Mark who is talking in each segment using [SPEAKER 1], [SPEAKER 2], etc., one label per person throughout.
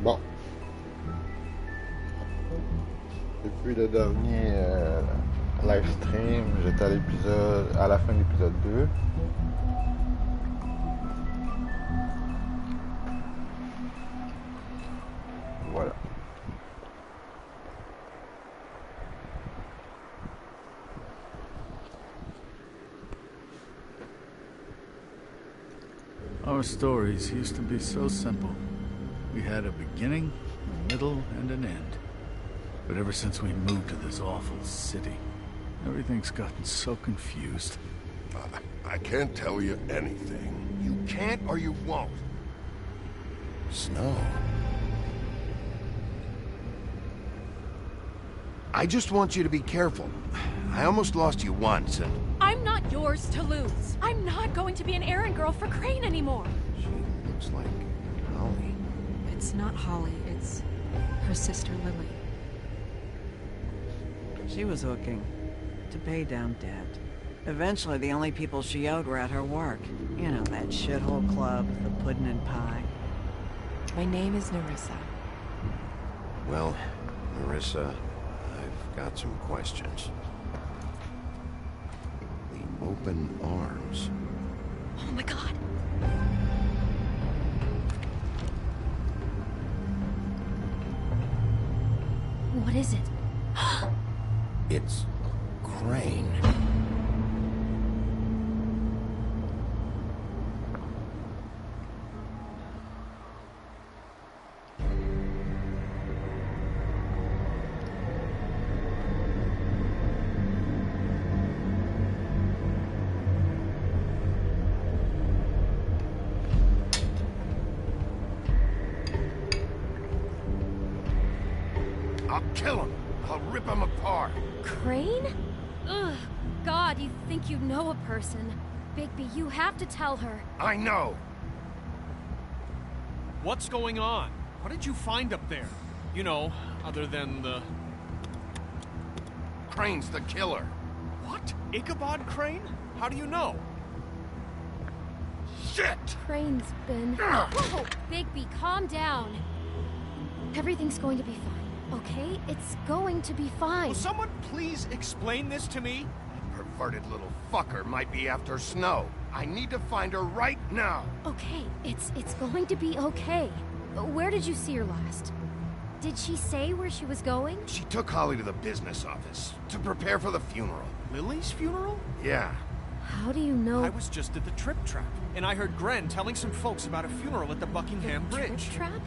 [SPEAKER 1] Bon. Depuis le dernier live stream, j'étais à la fin de l'épisode 2. Voilà.
[SPEAKER 2] Our stories used to be so simple. We had a beginning, a middle, and an end. But ever since we moved to this awful city, everything's gotten so confused.
[SPEAKER 3] I can't tell you anything.
[SPEAKER 4] You can't or you won't.
[SPEAKER 3] Snow.
[SPEAKER 4] I just want you to be careful. I almost lost you once, and...
[SPEAKER 5] I'm not yours to lose. I'm not going to be an errand girl for Crane anymore.
[SPEAKER 4] She looks like Holly.
[SPEAKER 6] It's not Holly, it's her sister Lily.
[SPEAKER 7] She was hooking to pay down debt. Eventually, the only people she owed were at her work. You know, that shithole club, the pudding and pie.
[SPEAKER 6] My name is Nerissa.
[SPEAKER 4] Well, Nerissa, I've got some questions. The open arms.
[SPEAKER 5] Oh my god. What is it?
[SPEAKER 4] It's Crane. I'll kill him. I'll rip him apart.
[SPEAKER 5] Crane? Ugh. God, you think you know a person. Bigby, you have to tell her.
[SPEAKER 4] I know.
[SPEAKER 8] What's going on? What did you find up there? You know, other than the...
[SPEAKER 4] Crane's the killer.
[SPEAKER 8] What? Ichabod Crane? How do you know?
[SPEAKER 4] Shit!
[SPEAKER 5] Crane's been... Whoa! Bigby, calm down. Everything's going to be fine, okay? It's going to be fine.
[SPEAKER 8] Will someone please explain this to me?
[SPEAKER 4] Perverted little fucker might be after Snow. I need to find her right now.
[SPEAKER 5] Okay, it's going to be okay. Where did you see her last? Did she say where she was going?
[SPEAKER 4] She took Holly to the business office to prepare for the funeral.
[SPEAKER 8] Lily's funeral?
[SPEAKER 4] Yeah.
[SPEAKER 5] How do you know?
[SPEAKER 8] I was just at the Trip Trap, and I heard Gren telling some folks about a funeral at the Buckingham Bridge.
[SPEAKER 5] Trip Trap?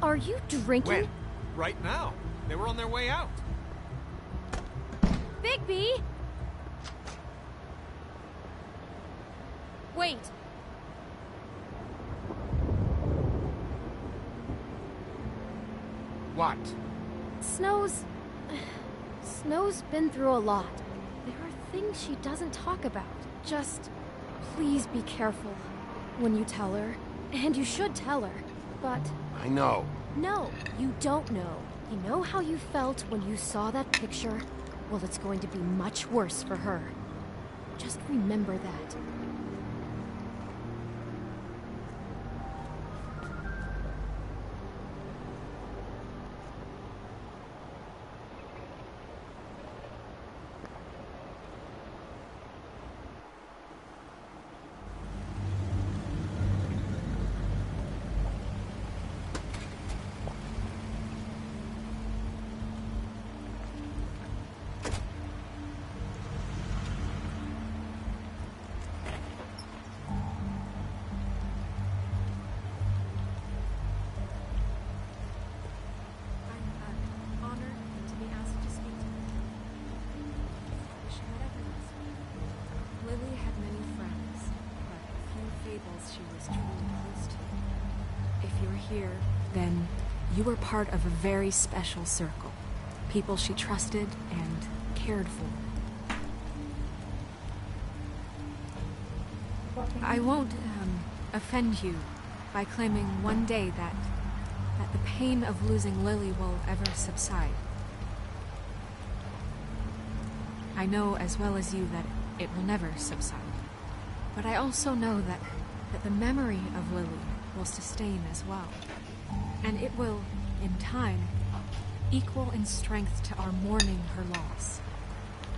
[SPEAKER 5] Are you drinking?
[SPEAKER 4] When?
[SPEAKER 8] Right now. They were on their way out.
[SPEAKER 5] Bigby! Wait.
[SPEAKER 4] What?
[SPEAKER 5] Snow's been through a lot. There are things she doesn't talk about. Just please be careful when you tell her. And you should tell her. But
[SPEAKER 4] I know.
[SPEAKER 5] no, you don't know. You know how you felt when you saw that picture? Well, it's going to be much worse for her. Just remember that.
[SPEAKER 6] Lily had many friends, but few fables she was truly close to. If you're here, then you were part of a very special circle. People she trusted and cared for. I won't offend you by claiming one day that the pain of losing Lily will ever subside. I know as well as you that it will never subside. But I also know that the memory of Lily will sustain as well. And it will, in time, equal in strength to our mourning her loss.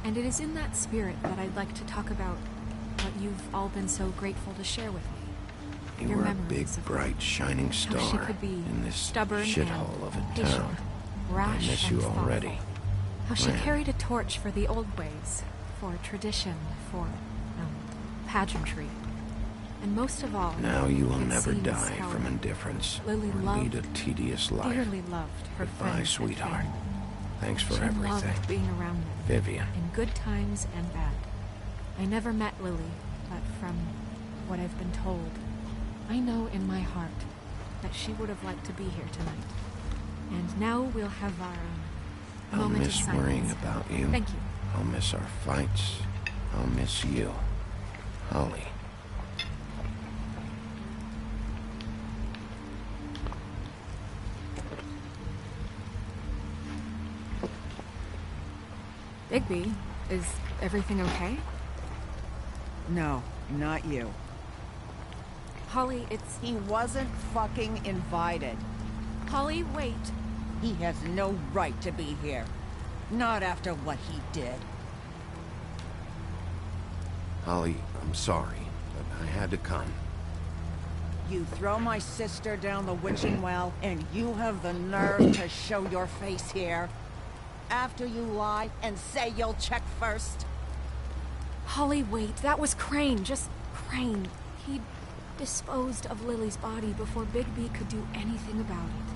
[SPEAKER 6] And it is in that spirit that I'd like to talk about what you've all been so grateful to share with me.
[SPEAKER 3] You
[SPEAKER 6] Your
[SPEAKER 3] were a
[SPEAKER 6] memories
[SPEAKER 3] big,
[SPEAKER 6] of
[SPEAKER 3] bright, shining
[SPEAKER 6] how she
[SPEAKER 3] star
[SPEAKER 6] could be
[SPEAKER 3] in this
[SPEAKER 6] stubborn
[SPEAKER 3] shithole
[SPEAKER 6] and
[SPEAKER 3] of a
[SPEAKER 6] patient,
[SPEAKER 3] town.
[SPEAKER 6] rash
[SPEAKER 3] I miss
[SPEAKER 6] and
[SPEAKER 3] you
[SPEAKER 6] thoughtful.
[SPEAKER 3] already.
[SPEAKER 6] How she
[SPEAKER 3] Man.
[SPEAKER 6] carried a torch for the old ways, for tradition, for pageantry. And most of all,
[SPEAKER 3] Now you will
[SPEAKER 6] it
[SPEAKER 3] never
[SPEAKER 6] seems
[SPEAKER 3] die
[SPEAKER 6] how
[SPEAKER 3] from indifference
[SPEAKER 6] Lily
[SPEAKER 3] or
[SPEAKER 6] loved,
[SPEAKER 3] lead a tedious life.
[SPEAKER 6] dearly loved her
[SPEAKER 3] Goodbye,
[SPEAKER 6] friends and
[SPEAKER 3] sweetheart.
[SPEAKER 6] family.
[SPEAKER 3] Thanks for
[SPEAKER 6] She
[SPEAKER 3] everything.
[SPEAKER 6] loved being around them,
[SPEAKER 3] Vivian.
[SPEAKER 6] in good times and bad. I never met Lily, but from what I've been told, I know in my heart that she would have liked to be here tonight. And now we'll have our
[SPEAKER 3] I'll
[SPEAKER 6] moment of
[SPEAKER 3] miss
[SPEAKER 6] silence.
[SPEAKER 3] worrying about you.
[SPEAKER 6] Thank you.
[SPEAKER 3] I'll miss our fights. I'll miss you. Holly.
[SPEAKER 6] Bigby, is everything okay?
[SPEAKER 7] No, not you.
[SPEAKER 6] Holly, it's...
[SPEAKER 7] He wasn't fucking invited.
[SPEAKER 6] Holly, wait.
[SPEAKER 7] He has no right to be here. Not after what he did.
[SPEAKER 3] Holly, I'm sorry, but I had to come.
[SPEAKER 7] You throw my sister down the witching well, and you have the nerve to show your face here? After you lie and say you'll check first?
[SPEAKER 6] Holly, wait. That was Crane. Just Crane. He disposed of Lily's body before Bigby could do anything about it.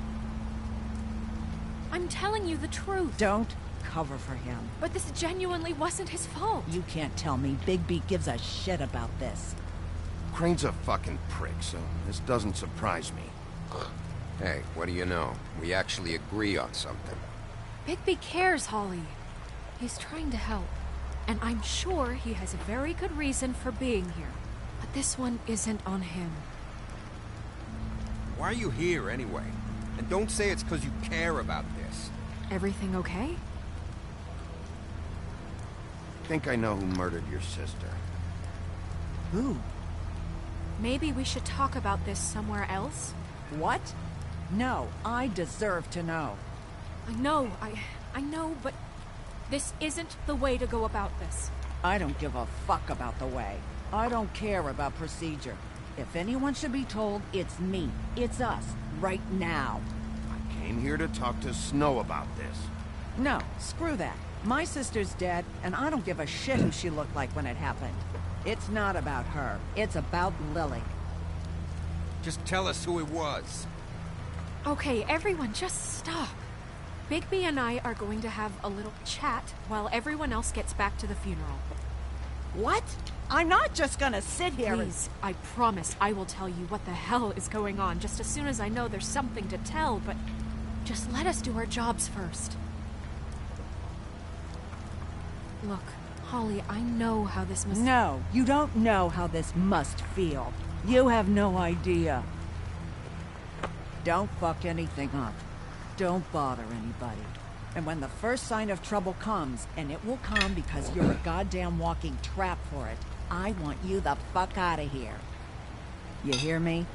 [SPEAKER 6] I'm telling you the truth.
[SPEAKER 7] Don't cover for him.
[SPEAKER 6] But this genuinely wasn't his fault.
[SPEAKER 7] You can't tell me Bigby gives a shit about this.
[SPEAKER 4] Crane's a fucking prick, so this doesn't surprise me.
[SPEAKER 9] Hey, what do you know? We actually agree on something.
[SPEAKER 6] Bigby cares, Holly. He's trying to help. And I'm sure he has a very good reason for being here. But this one isn't on him.
[SPEAKER 9] Why are you here, anyway? And don't say it's because you care about this.
[SPEAKER 6] Everything okay?
[SPEAKER 3] I think I know who murdered your sister.
[SPEAKER 7] Who?
[SPEAKER 6] Maybe we should talk about this somewhere else?
[SPEAKER 7] What? No, I deserve to know.
[SPEAKER 6] I know, but this isn't the way to go about this.
[SPEAKER 7] I don't give a fuck about the way. I don't care about procedure. If anyone should be told, it's me. It's us. Right now.
[SPEAKER 4] I came here to talk to Snow about this.
[SPEAKER 7] No, screw that. My sister's dead, and I don't give a shit who she looked like when it happened. It's not about her. It's about Lily.
[SPEAKER 9] Just tell us who it was.
[SPEAKER 6] Okay, everyone, just stop. Bigby and I are going to have a little chat while everyone else gets back to the funeral.
[SPEAKER 7] What? I'm not just gonna sit here
[SPEAKER 6] Please, I promise I will tell you what the hell is going on just as soon as I know there's something to tell, but just let us do our jobs first. Look, Holly, I know how this must...
[SPEAKER 7] No, you don't know how this must feel. You have no idea. Don't fuck anything up. Don't bother anybody. And when the first sign of trouble comes, and it will come because you're a goddamn walking trap for it, I want you the fuck out of here. You hear me?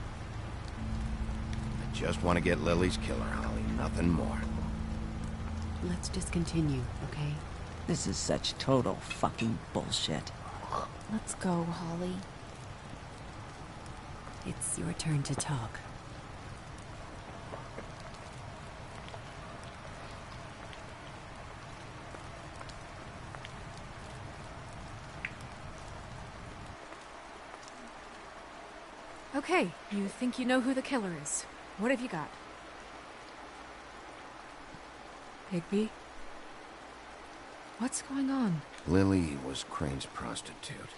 [SPEAKER 3] I just want to get Lily's killer, Holly. Nothing more.
[SPEAKER 10] Let's just continue, okay?
[SPEAKER 7] This is such total fucking bullshit.
[SPEAKER 10] Let's go, Holly. It's your turn to talk.
[SPEAKER 6] Okay, you think you know who the killer is. What have you got? Bigby? What's going on?
[SPEAKER 3] Lily was Crane's prostitute.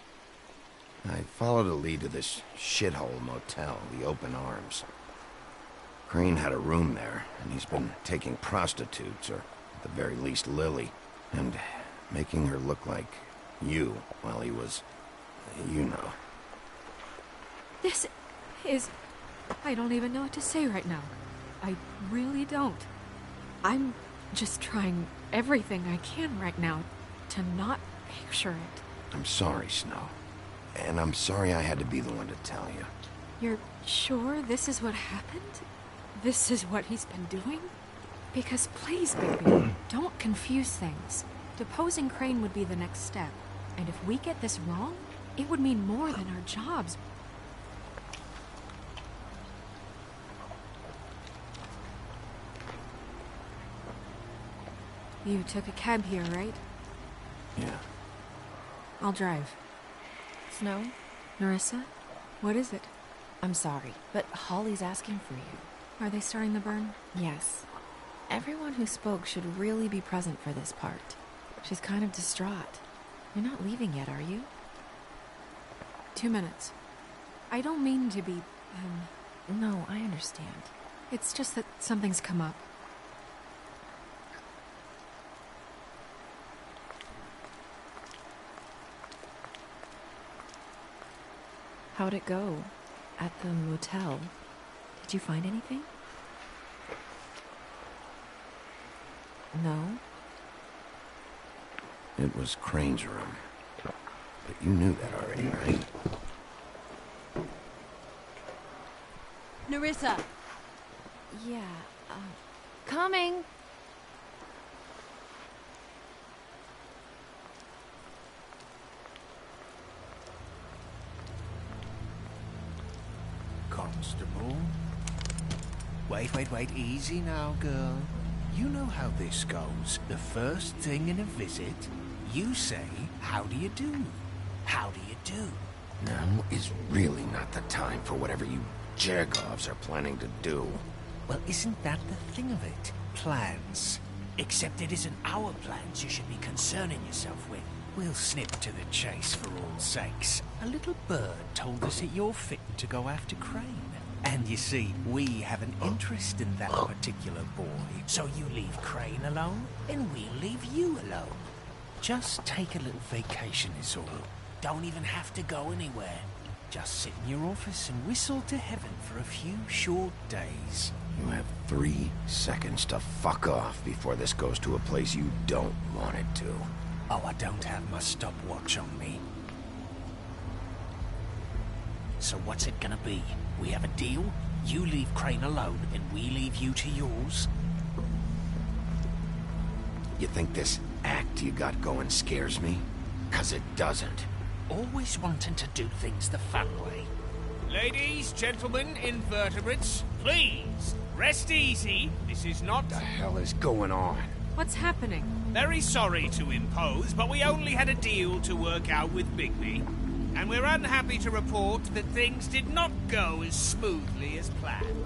[SPEAKER 3] I followed a lead to this shithole motel, the Open Arms. Crane had a room there, and he's been taking prostitutes, or at the very least Lily, and making her look like you while he was, you know.
[SPEAKER 6] This is... I don't even know what to say right now. I really don't. I'm just trying everything I can right now to not picture it.
[SPEAKER 3] I'm sorry, Snow. And I'm sorry I had to be the one to tell you.
[SPEAKER 6] You're sure this is what happened? This is what he's been doing? Because please, Bigby, don't confuse things. Deposing Crane would be the next step. And if we get this wrong, it would mean more than our jobs. You took a cab here, right?
[SPEAKER 3] Yeah.
[SPEAKER 6] I'll drive.
[SPEAKER 11] Snow?
[SPEAKER 6] Nerissa? What is it?
[SPEAKER 11] I'm sorry, but Holly's asking for you.
[SPEAKER 6] Are they starting the burn?
[SPEAKER 11] Yes. Everyone who spoke should really be present for this part. She's kind of distraught. You're not leaving yet, are you?
[SPEAKER 6] 2 minutes. I don't mean to be,
[SPEAKER 11] No, I understand.
[SPEAKER 6] It's just that something's come up.
[SPEAKER 11] How'd it go? At the motel? Did you find anything? No?
[SPEAKER 3] It was Crane's room. But you knew that already, right?
[SPEAKER 10] Nerissa!
[SPEAKER 11] Yeah, coming!
[SPEAKER 12] Constable? Wait, easy now, girl. You know how this goes. The first thing in a visit, you say, how do you do? How do you do?
[SPEAKER 3] Now is really not the time for whatever you Jergovs are planning to do.
[SPEAKER 12] Well, isn't that the thing of it? Plans. Except it isn't our plans you should be concerning yourself with. We'll snip to the chase for all sakes. A little bird told us that you're fit to go after Crane. And you see, we have an interest in that particular boy. So you leave Crane alone, and we'll leave you alone. Just take a little vacation is all. Don't even have to go anywhere. Just sit in your office and whistle to heaven for a few short days.
[SPEAKER 3] You have 3 seconds to fuck off before this goes to a place you don't want it to.
[SPEAKER 12] Oh, I don't have my stopwatch on me. So what's it gonna be? We have a deal? You leave Crane alone, and we leave you to yours?
[SPEAKER 3] You think this act you got going scares me? 'Cause it doesn't.
[SPEAKER 12] Always wanting to do things the fun way. Ladies, gentlemen, invertebrates, please, rest easy. This is not...
[SPEAKER 3] What the hell is going on?
[SPEAKER 6] What's happening?
[SPEAKER 12] Very sorry to impose, but we only had a deal to work out with Bigby. And we're unhappy to report that things did not go as smoothly as planned.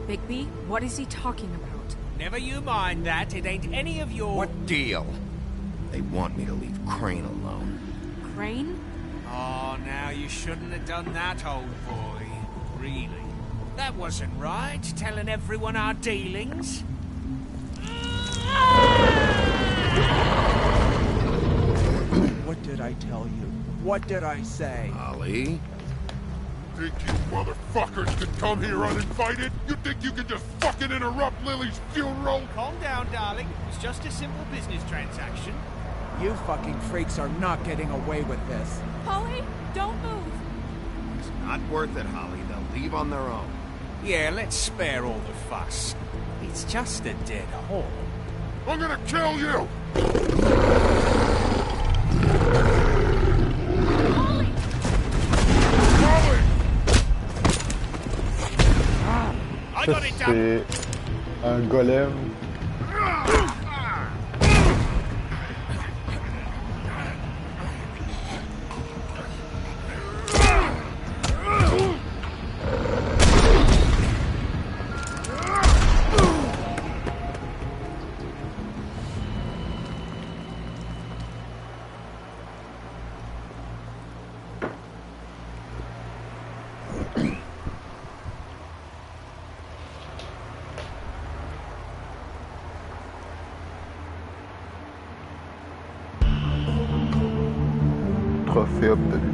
[SPEAKER 6] Bigby, what is he talking about?
[SPEAKER 12] Never you mind that, it ain't any of your...
[SPEAKER 3] What deal? They want me to leave Crane alone.
[SPEAKER 6] Crane?
[SPEAKER 12] Oh, now you shouldn't have done that, old boy. Really. That wasn't right, telling everyone our dealings.
[SPEAKER 13] What did I tell you? What did I say?
[SPEAKER 3] Ollie?
[SPEAKER 4] Think you motherfuckers can come here uninvited? You think you can just fucking interrupt Lily's funeral?
[SPEAKER 8] Calm down, darling. It's just a simple business transaction.
[SPEAKER 13] You fucking freaks are not getting away with this.
[SPEAKER 6] Holly, don't move.
[SPEAKER 3] It's not worth it, Holly. They'll leave on their own.
[SPEAKER 12] Yeah, let's spare all the fuss. It's just a dead horse.
[SPEAKER 4] I'm gonna kill you!
[SPEAKER 12] I got it done.
[SPEAKER 1] C'est un golem. Trophée obtenu.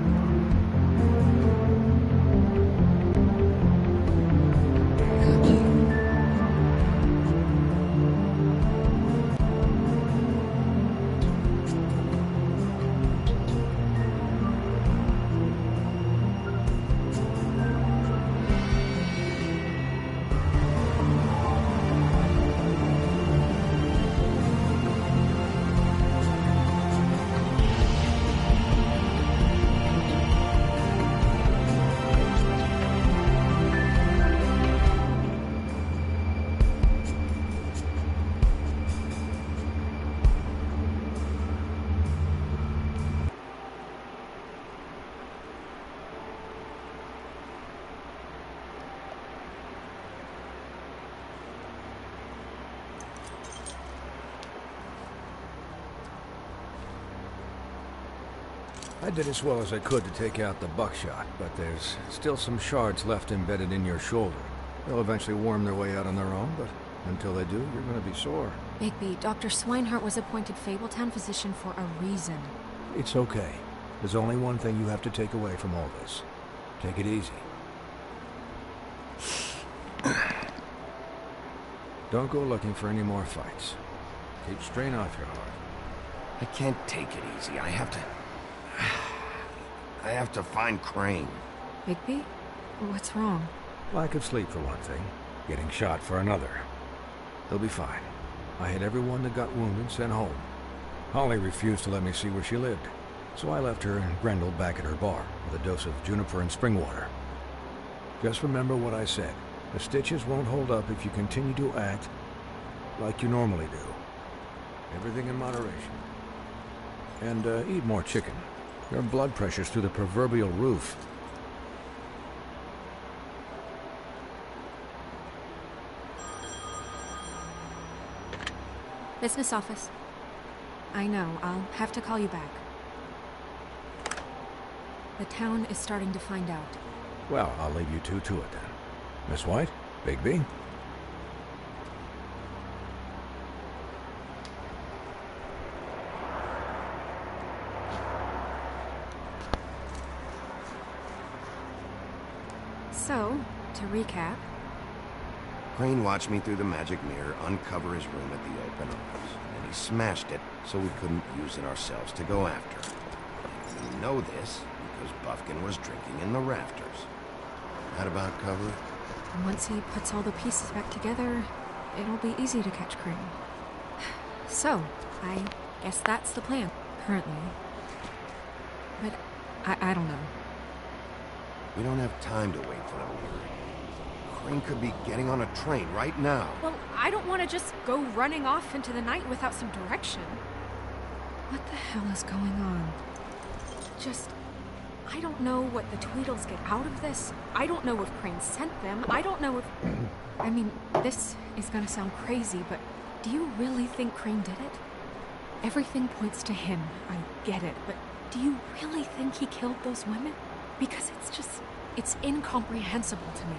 [SPEAKER 14] I did as well as I could to take out the buckshot, but there's still some shards left embedded in your shoulder. They'll eventually worm their way out on their own, but until they do, you're gonna be sore.
[SPEAKER 6] Bigby, Dr. Swinehart was appointed Fabletown physician for a reason.
[SPEAKER 14] It's okay. There's only one thing you have to take away from all this. Take it easy. Don't go looking for any more fights. Keep strain off your heart.
[SPEAKER 3] I can't take it easy. I have to find Crane.
[SPEAKER 6] Bigby? What's wrong?
[SPEAKER 14] Lack of sleep for one thing. Getting shot for another. He'll be fine. I had everyone that got wounded sent home. Holly refused to let me see where she lived, so I left her and Grendel back at her bar with a dose of juniper and spring water. Just remember what I said. The stitches won't hold up if you continue to act like you normally do. Everything in moderation. And eat more chicken. Your blood pressure's through the proverbial roof.
[SPEAKER 6] Business office. I know, I'll have to call you back. The town is starting to find out.
[SPEAKER 14] Well, I'll leave you two to it then. Miss White? Bigby?
[SPEAKER 6] So, to recap...
[SPEAKER 3] Crane watched me through the magic mirror uncover his room at the open arms, and he smashed it so we couldn't use it ourselves to go after him. We know this because Buffkin was drinking in the rafters. That about cover it?
[SPEAKER 6] Once he puts all the pieces back together, it'll be easy to catch Crane. So, I guess that's the plan, currently. But I don't know.
[SPEAKER 3] We don't have time to wait for the mirror. Crane could be getting on a train right now.
[SPEAKER 6] Well, I don't want to just go running off into the night without some direction. What the hell is going on? I don't know what the Tweedles get out of this. I don't know if Crane sent them. I don't know if... I mean, this is gonna sound crazy, but do you really think Crane did it? Everything points to him. I get it, but do you really think he killed those women? Because it's incomprehensible to me.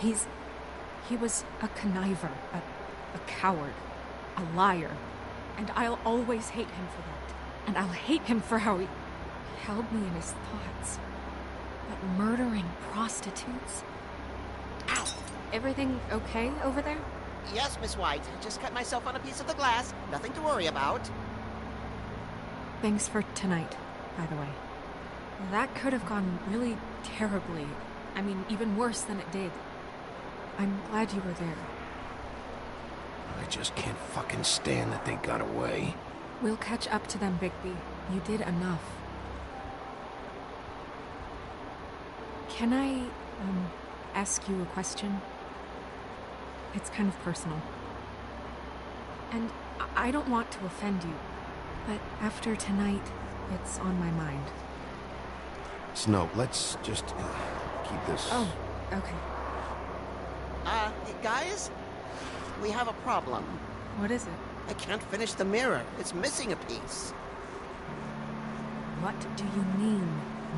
[SPEAKER 6] He was a conniver, a coward, a liar, and I'll always hate him for that. And I'll hate him for how he held me in his thoughts. But murdering prostitutes? Ow! Everything okay over there?
[SPEAKER 15] Yes, Miss White. Just cut myself on a piece of the glass. Nothing to worry about.
[SPEAKER 6] Thanks for tonight, by the way. That could have gone really terribly. I mean, even worse than it did. I'm glad you were there.
[SPEAKER 3] I just can't fucking stand that they got away.
[SPEAKER 6] We'll catch up to them, Bigby. You did enough. Can I, ask you a question? It's kind of personal. And I don't want to offend you, but after tonight, it's on my mind.
[SPEAKER 3] Snow, let's just keep this...
[SPEAKER 6] Oh, okay.
[SPEAKER 15] Guys? We have a problem.
[SPEAKER 6] What is it?
[SPEAKER 15] I can't finish the mirror. It's missing a piece.
[SPEAKER 6] What do you mean,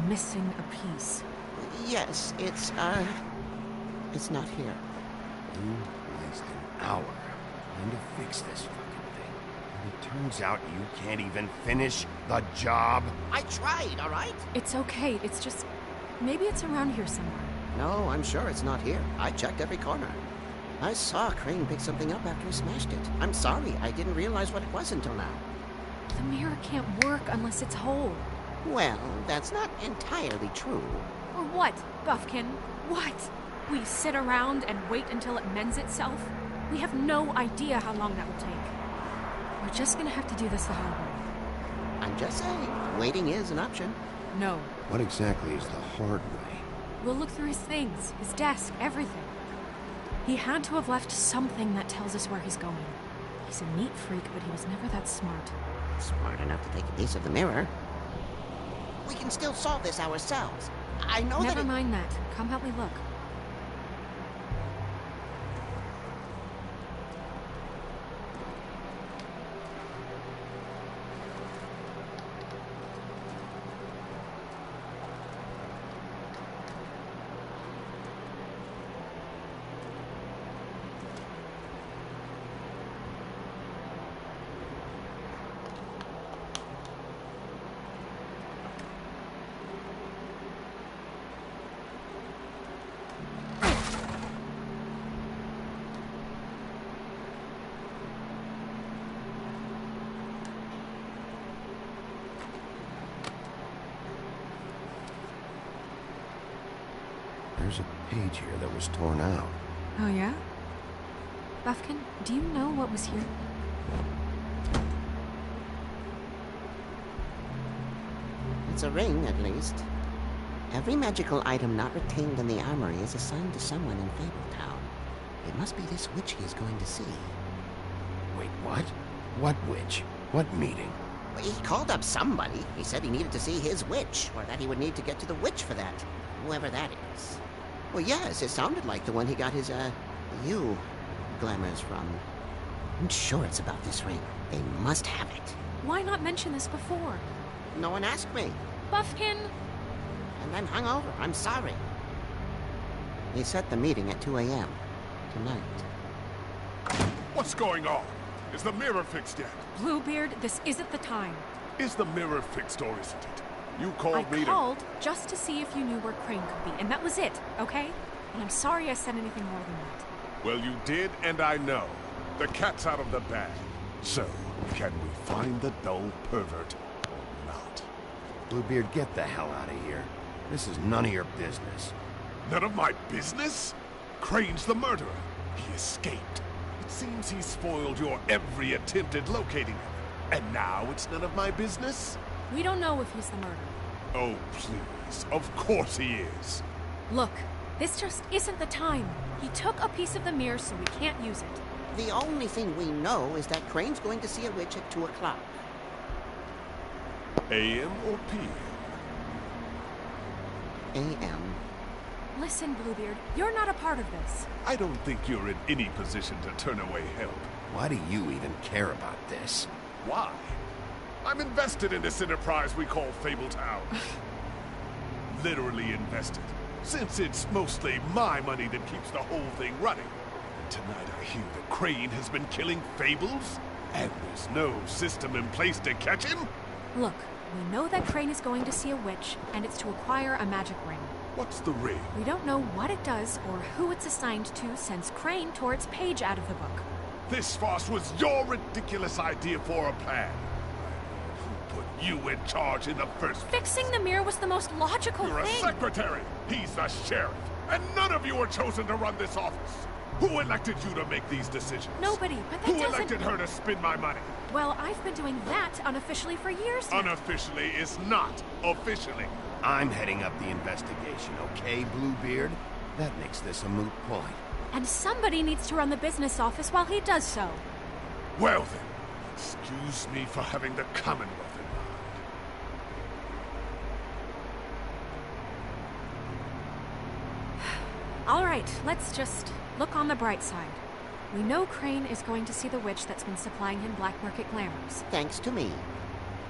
[SPEAKER 6] missing a piece?
[SPEAKER 15] Yes, it's not here.
[SPEAKER 3] You wasted an hour trying to fix this fucking thing. And it turns out you can't even finish the job.
[SPEAKER 15] I tried, all right?
[SPEAKER 6] It's okay. It's just... maybe it's around here somewhere.
[SPEAKER 15] No, I'm sure it's not here. I checked every corner. I saw Crane pick something up after he smashed it. I'm sorry, I didn't realize what it was until now.
[SPEAKER 6] The mirror can't work unless it's whole.
[SPEAKER 15] Well, that's not entirely true.
[SPEAKER 6] Or what, Buffkin? What? We sit around and wait until it mends itself? We have no idea how long that will take. We're just gonna have to do this the hard way.
[SPEAKER 15] I'm just saying, waiting is an option.
[SPEAKER 6] No.
[SPEAKER 3] What exactly is the hard way?
[SPEAKER 6] We'll look through his things, his desk, everything. He had to have left something that tells us where he's going. He's a neat freak, but he was never that smart.
[SPEAKER 15] Smart enough to take a piece of the mirror. We can still solve this ourselves. I know
[SPEAKER 6] Never mind that. Come help me look.
[SPEAKER 3] There's a page here that was torn out.
[SPEAKER 6] Oh, yeah? Buffkin, do you know what was here?
[SPEAKER 15] It's a ring, at least. Every magical item not retained in the armory is assigned to someone in Fabletown. It must be this witch he is going to see.
[SPEAKER 3] Wait, what? What witch? What meeting?
[SPEAKER 15] Well, he called up somebody. He said he needed to see his witch, or that he would need to get to the witch for that. Whoever that is. Well, yes, it sounded like the one he got his, you glamours from. I'm sure it's about this ring. They must have it.
[SPEAKER 6] Why not mention this before?
[SPEAKER 15] No one asked me.
[SPEAKER 6] Buffkin!
[SPEAKER 15] And I'm hungover. I'm sorry. He set the meeting at 2 a.m. tonight.
[SPEAKER 4] What's going on? Is the mirror fixed yet?
[SPEAKER 6] Bluebeard, this isn't the time.
[SPEAKER 4] Is the mirror fixed or isn't it? You called me
[SPEAKER 6] I called just to see if you knew where Crane could be, and that was it, okay? And I'm sorry I said anything more than that.
[SPEAKER 4] Well, you did, and I know. The cat's out of the bag. So, can we find the dull pervert or not?
[SPEAKER 3] Bluebeard, get the hell out of here. This is none of your business.
[SPEAKER 4] None of my business? Crane's the murderer. He escaped. It seems he spoiled your every attempt at locating him. And now it's none of my business?
[SPEAKER 6] We don't know if he's the murderer.
[SPEAKER 4] Oh, please. Of course he is.
[SPEAKER 6] Look, this just isn't the time. He took a piece of the mirror, so we can't use it.
[SPEAKER 15] The only thing we know is that Crane's going to see a witch at 2 o'clock.
[SPEAKER 4] AM or PM?
[SPEAKER 15] AM.
[SPEAKER 6] Listen, Bluebeard, you're not a part of this.
[SPEAKER 4] I don't think you're in any position to turn away help.
[SPEAKER 3] Why do you even care about this?
[SPEAKER 4] Why? I'm invested in this enterprise we call Fabletown. Literally invested. Since it's mostly my money that keeps the whole thing running. And tonight I hear that Crane has been killing fables? And there's no system in place to catch him?
[SPEAKER 6] Look, we know that Crane is going to see a witch, and it's to acquire a magic ring.
[SPEAKER 4] What's the ring?
[SPEAKER 6] We don't know what it does or who it's assigned to since Crane tore its page out of the book.
[SPEAKER 4] This farce was your ridiculous idea for a plan. Who put you in charge in the first place?
[SPEAKER 6] Fixing the mirror was the most logical
[SPEAKER 4] You're
[SPEAKER 6] thing.
[SPEAKER 4] a secretary. He's the sheriff. And none of you were chosen to run this office. Who elected you to make these decisions?
[SPEAKER 6] Nobody, but that
[SPEAKER 4] Who
[SPEAKER 6] doesn't...
[SPEAKER 4] elected her to spend my money?
[SPEAKER 6] Well, I've been doing that unofficially for years now.
[SPEAKER 4] Unofficially is not officially.
[SPEAKER 3] I'm heading up the investigation, okay, Bluebeard? That makes this a moot point.
[SPEAKER 6] And somebody needs to run the business office while he does so.
[SPEAKER 4] Well then, excuse me for having the Commonwealth in mind.
[SPEAKER 6] All right, let's just look on the bright side. We know Crane is going to see the witch that's been supplying him black market glamours.
[SPEAKER 15] Thanks to me.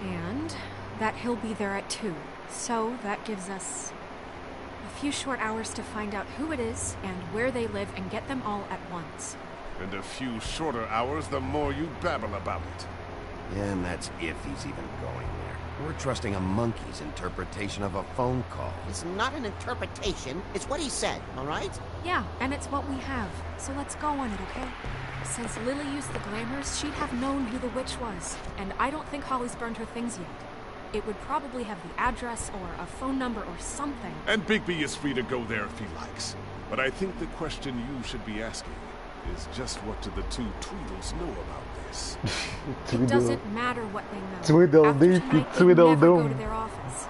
[SPEAKER 6] And that he'll be there at 2. So that gives us a few short hours to find out who it is and where they live and get them all at once.
[SPEAKER 4] And a few shorter hours, the more you babble about it.
[SPEAKER 3] Yeah, and that's if he's even going there. We're trusting a monkey's interpretation of a phone call.
[SPEAKER 15] It's not an interpretation. It's what he said, all right?
[SPEAKER 6] Yeah, and it's what we have. So let's go on it, okay? Since Lily used the glamours, she'd have known who the witch was. And I don't think Holly's burned her things yet. It would probably have the address or a phone number or something.
[SPEAKER 4] And Bigby is free to go there if he likes. But I think the question you should be asking is just what do the two Tweedles know about this?
[SPEAKER 6] It doesn't matter what they know.
[SPEAKER 1] Tweedledee, Tweedledum.
[SPEAKER 6] Go to their office.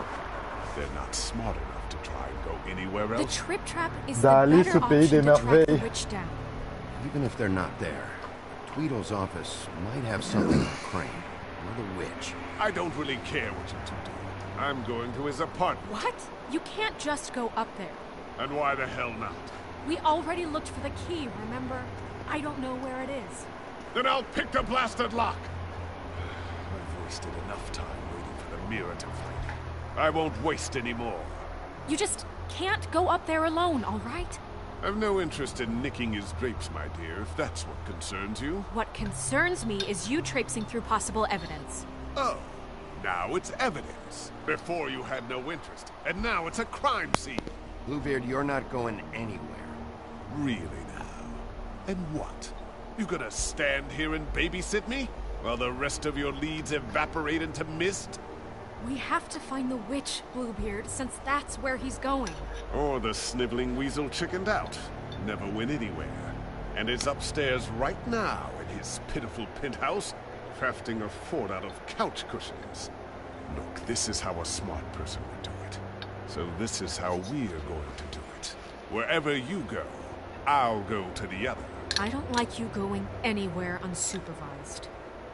[SPEAKER 4] They're not smart enough to try and go anywhere else.
[SPEAKER 6] The Trip Trap is
[SPEAKER 1] D'Alice
[SPEAKER 6] the
[SPEAKER 1] au
[SPEAKER 6] better
[SPEAKER 1] pays des
[SPEAKER 6] option to track the
[SPEAKER 1] merveilles.
[SPEAKER 6] witch down.
[SPEAKER 3] Even if they're not there, Tweedle's office might have something on Crane or the witch.
[SPEAKER 4] I don't really care what you two do. I'm going to his apartment.
[SPEAKER 6] What? You can't just go up there.
[SPEAKER 4] And why the hell not?
[SPEAKER 6] We already looked for the key, remember? I don't know where it is.
[SPEAKER 4] Then I'll pick the blasted lock. I've wasted enough time waiting for the mirror to find it. I won't waste any more.
[SPEAKER 6] You just can't go up there alone, all right?
[SPEAKER 4] I've no interest in nicking his drapes, my dear, if that's what concerns you.
[SPEAKER 6] What concerns me is you traipsing through possible evidence.
[SPEAKER 4] Oh, now it's evidence. Before you had no interest, and now it's a crime scene.
[SPEAKER 3] Bluebeard, you're not going anywhere.
[SPEAKER 4] Really now? And what? You gonna stand here and babysit me? While the rest of your leads evaporate into mist?
[SPEAKER 6] We have to find the witch, Bluebeard, since that's where he's going.
[SPEAKER 4] Or the sniveling weasel chickened out. Never went anywhere. And is upstairs right now in his pitiful penthouse, crafting a fort out of couch cushions. Look, this is how a smart person would do it. So this is how we're going to do it. Wherever you go, I'll go to the other.
[SPEAKER 6] I don't like you going anywhere unsupervised.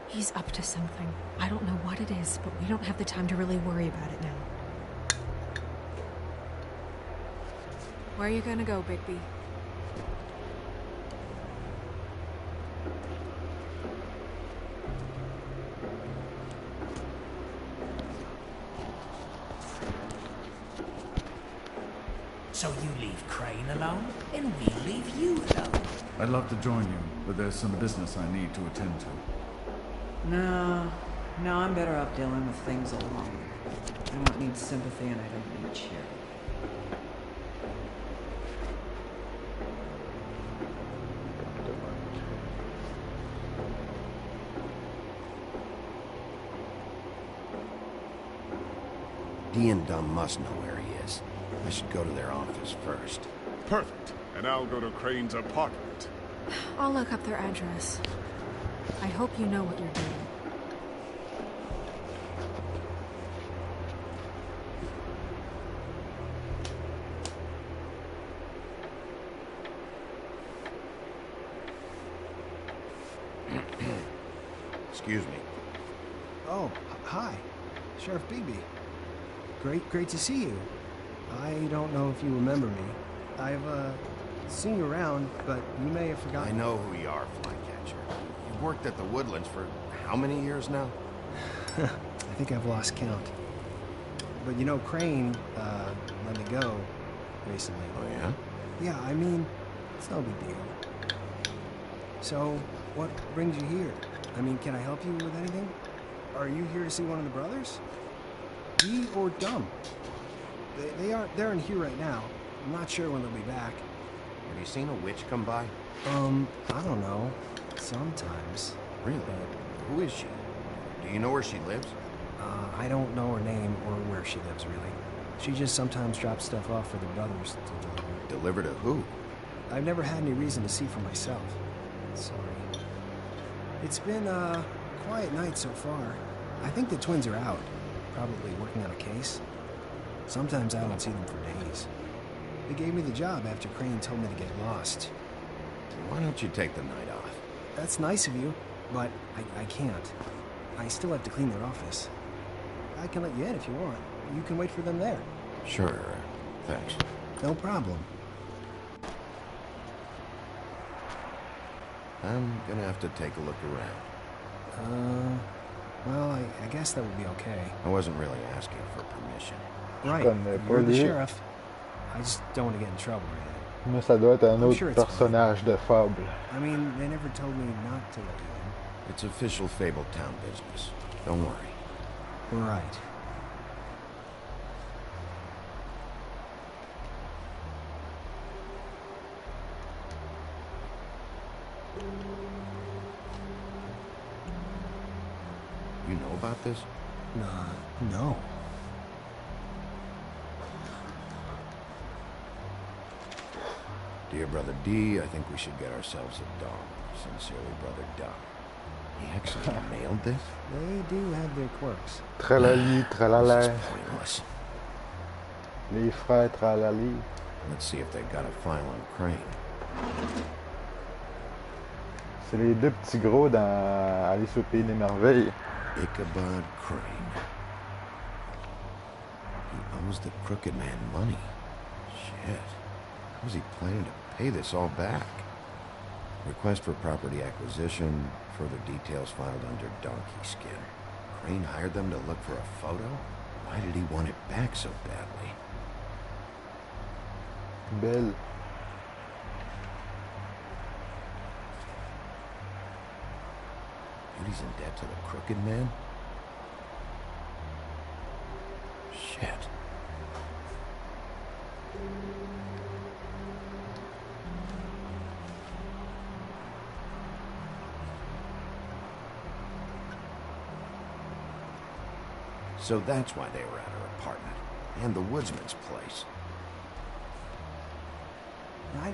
[SPEAKER 6] He's up to something. I don't know what it is, but we don't have the time to really worry about it now. Where are you gonna go, Bigby?
[SPEAKER 12] So you leave Crane alone, and we leave you alone.
[SPEAKER 2] I'd love to join you, but there's some business I need to attend to.
[SPEAKER 7] No, I'm better off dealing with things alone. I don't need sympathy and I don't need charity.
[SPEAKER 3] Dee and Dum must know where he is. I should go to their office first.
[SPEAKER 4] Perfect. And I'll go to Crane's apartment.
[SPEAKER 6] I'll look up their address. I hope you know what you're doing.
[SPEAKER 3] Excuse me.
[SPEAKER 16] Oh, hi. Sheriff Bigby. Great to see you. I don't know if you remember me. I've, seen you around, but you may have forgotten.
[SPEAKER 3] I know who you are, Flycatcher. You've worked at the Woodlands for how many years now?
[SPEAKER 16] I think I've lost count. But you know, Crane, let me go recently.
[SPEAKER 3] Oh, yeah?
[SPEAKER 16] Yeah, I mean, it's no big deal. So, what brings you here? I mean, can I help you with anything? Are you here to see one of the brothers? Dee or Dum? They're in here right now. I'm not sure when they'll be back.
[SPEAKER 3] Have you seen a witch come by?
[SPEAKER 16] I don't know. Sometimes.
[SPEAKER 3] Really? Who is she? Do you know where she lives?
[SPEAKER 16] I don't know her name or where she lives, really. She just sometimes drops stuff off for the brothers to deliver.
[SPEAKER 3] Deliver to who?
[SPEAKER 16] I've never had any reason to see for myself. Sorry. It's been a quiet night so far. I think the twins are out, probably working on a case. Sometimes I don't see them for days. They gave me the job after Crane told me to get lost.
[SPEAKER 3] Why don't you take the night off?
[SPEAKER 16] That's nice of you, but I can't. I still have to clean their office. I can let you in if you want. You can wait for them there.
[SPEAKER 3] Sure. Thanks.
[SPEAKER 16] No problem.
[SPEAKER 3] I'm gonna have to take a look around.
[SPEAKER 16] Well, I guess that would be okay.
[SPEAKER 3] I wasn't really asking for permission.
[SPEAKER 16] Right, you're the sheriff. I just don't want to get in trouble or anything.
[SPEAKER 1] Mais ça doit être un autre personnage de fable.
[SPEAKER 16] I mean, they never told me not to let you in.
[SPEAKER 3] It's official Fabletown business. Don't worry.
[SPEAKER 16] Right.
[SPEAKER 3] You know about this?
[SPEAKER 16] No.
[SPEAKER 3] Dear Brother D, I think we should get ourselves a dog. Sincerely, Brother Dum. He actually mailed this?
[SPEAKER 16] They do have their quirks.
[SPEAKER 1] Tralali, tralala.
[SPEAKER 3] This is pointless.
[SPEAKER 1] Les frères Tralali.
[SPEAKER 3] Let's see if they've got a file on Crane.
[SPEAKER 1] C'est les deux petits gros dans Alice au Pays des Merveilles.
[SPEAKER 3] Ichabod Crane. He owes the crooked man money. Shit. How was he planning to pay this all back? Request for property acquisition. Further details filed under donkey skin. Crane hired them to look for a photo? Why did he want it back so badly?
[SPEAKER 1] Belle.
[SPEAKER 3] Beauty's in debt to the crooked man? Shit. So that's why they were at her apartment. And the woodsman's place.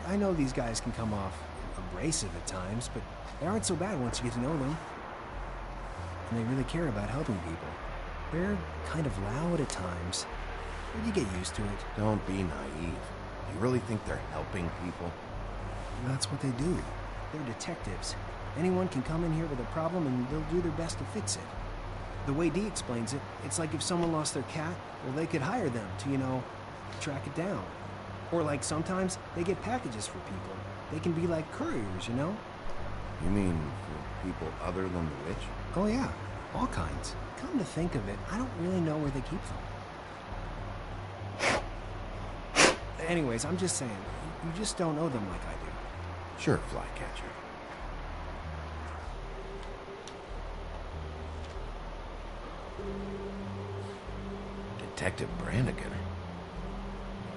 [SPEAKER 16] I know these guys can come off abrasive at times, but they aren't so bad once you get to know them. And they really care about helping people. They're kind of loud at times, but you get used to it.
[SPEAKER 3] Don't be naive. You really think they're helping people?
[SPEAKER 16] That's what they do. They're detectives. Anyone can come in here with a problem and they'll do their best to fix it. The way Dee explains it, it's like if someone lost their cat, well, they could hire them to, you know, track it down. Or like sometimes they get packages for people. They can be like couriers, you know?
[SPEAKER 3] You mean for people other than the witch?
[SPEAKER 16] Oh yeah, all kinds. Come to think of it, I don't really know where they keep them. Anyways, I'm just saying, you just don't know them like I do.
[SPEAKER 3] Sure, Flycatcher. Detective Brannigan.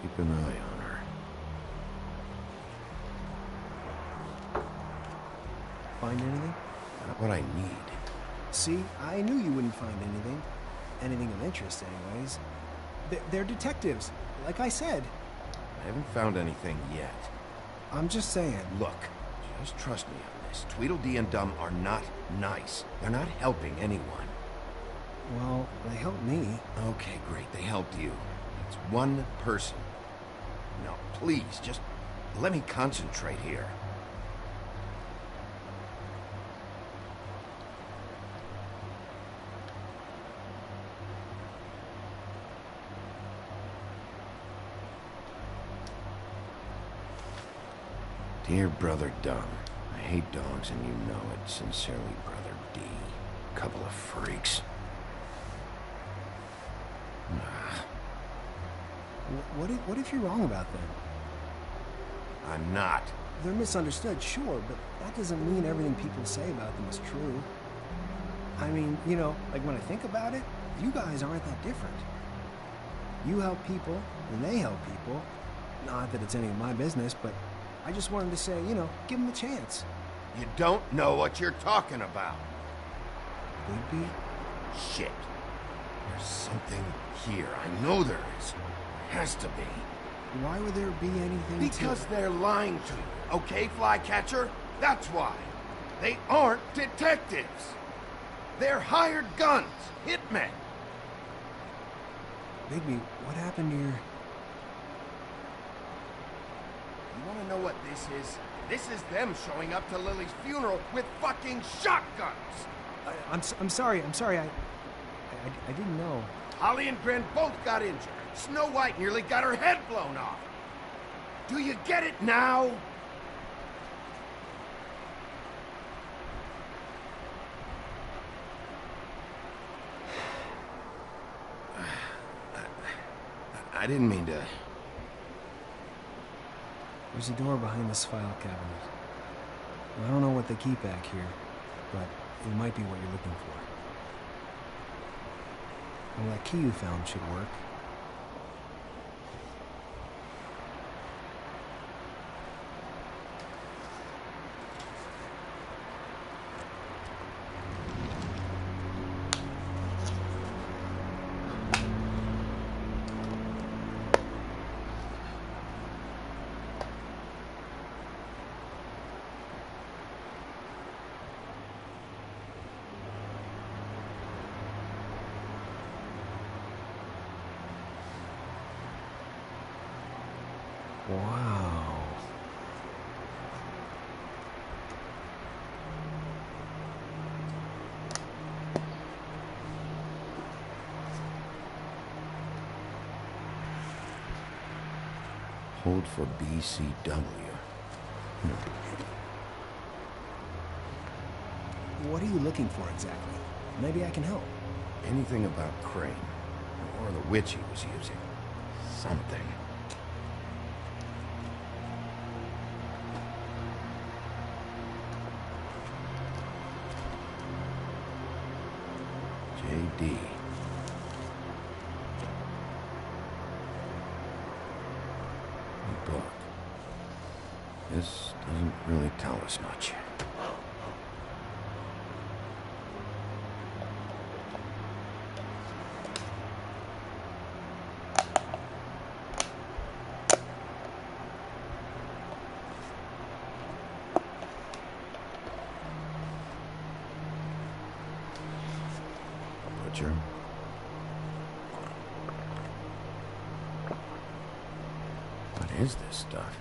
[SPEAKER 3] Keep an eye on her.
[SPEAKER 16] Find anything?
[SPEAKER 3] Not what I need.
[SPEAKER 16] See, I knew you wouldn't find anything. Anything of interest, anyways. They're detectives, like I said.
[SPEAKER 3] I haven't found anything yet.
[SPEAKER 16] I'm just saying.
[SPEAKER 3] Look, just trust me on this. Tweedledee and Dum are not nice. They're not helping anyone.
[SPEAKER 16] Well, they helped me.
[SPEAKER 3] Okay, great. They helped you. It's one person. Now, please, just let me concentrate here. Dear Brother Dum, I hate dogs and you know it. Sincerely, Brother D. Couple of freaks.
[SPEAKER 16] What if you're wrong about them?
[SPEAKER 3] I'm not.
[SPEAKER 16] They're misunderstood, sure, but that doesn't mean everything people say about them is true. I mean, you know, like when I think about it, you guys aren't that different. You help people, and they help people. Not that it's any of my business, but I just wanted to say, you know, give them a chance.
[SPEAKER 3] You don't know what you're talking about.
[SPEAKER 16] Bigby?
[SPEAKER 3] Shit. There's something here. I know there is. There has to be.
[SPEAKER 16] Why would there be anything
[SPEAKER 3] Because they're lying to you, okay, Flycatcher? That's why. They aren't detectives. They're hired guns, hitmen.
[SPEAKER 16] Bigby, what happened to your...
[SPEAKER 3] You want to know what this is? This is them showing up to Lily's funeral with fucking shotguns.
[SPEAKER 16] I'm sorry. I didn't know.
[SPEAKER 3] Holly and Gren both got injured. Snow White nearly got her head blown off. Do you get it now? I didn't mean to...
[SPEAKER 16] There's a door behind this file cabinet. I don't know what they keep back here, but it might be what you're looking for. Well, that key you found should work. Wow.
[SPEAKER 3] Hold for BCW.
[SPEAKER 16] What are you looking for exactly? Maybe I can help.
[SPEAKER 3] Anything about Crane, or the witch he was using. Something. J.D. The book. This doesn't really tell us much. creature. What is this stuff?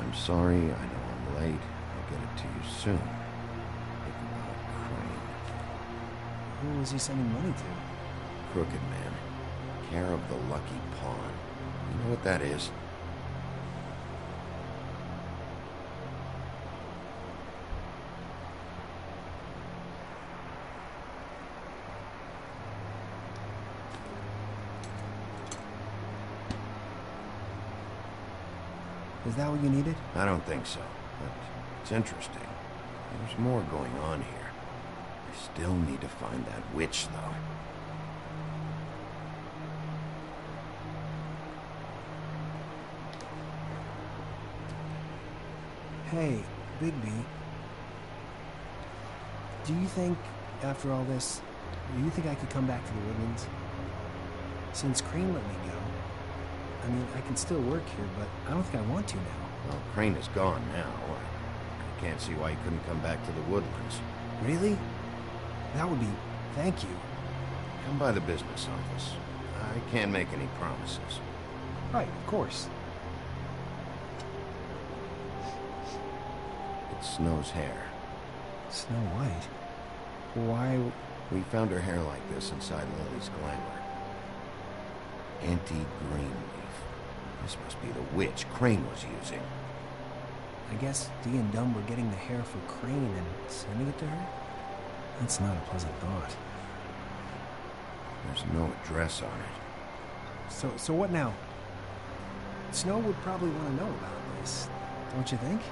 [SPEAKER 3] I'm sorry, I know I'm late. I'll get it to you soon.
[SPEAKER 16] Who was he sending money to?
[SPEAKER 3] Crooked man. Care of the Lucky Pawn. You know what that is?
[SPEAKER 16] Is that what you needed?
[SPEAKER 3] I don't think so, but it's interesting. There's more going on here. I still need to find that witch, though.
[SPEAKER 16] Hey, Bigby. Do you think, after all this, do you think I could come back to the Woodlands? Since Crane let me go, I mean, I can still work here, but I don't think I want to now.
[SPEAKER 3] Well, Crane is gone now. I can't see why he couldn't come back to the Woodlands.
[SPEAKER 16] Really? That would be... thank you.
[SPEAKER 3] Come by the business office. I can't make any promises.
[SPEAKER 16] Right, of course.
[SPEAKER 3] It's Snow's hair.
[SPEAKER 16] Snow White? Why...
[SPEAKER 3] We found her hair like this inside Lily's glamour. Anti-green leaf. This must be the witch Crane was using.
[SPEAKER 16] I guess Dee and Dumb were getting the hair for Crane and sending it to her? That's not a pleasant thought.
[SPEAKER 3] There's no address on it.
[SPEAKER 16] So what now? Snow would probably want to know about this, don't you think?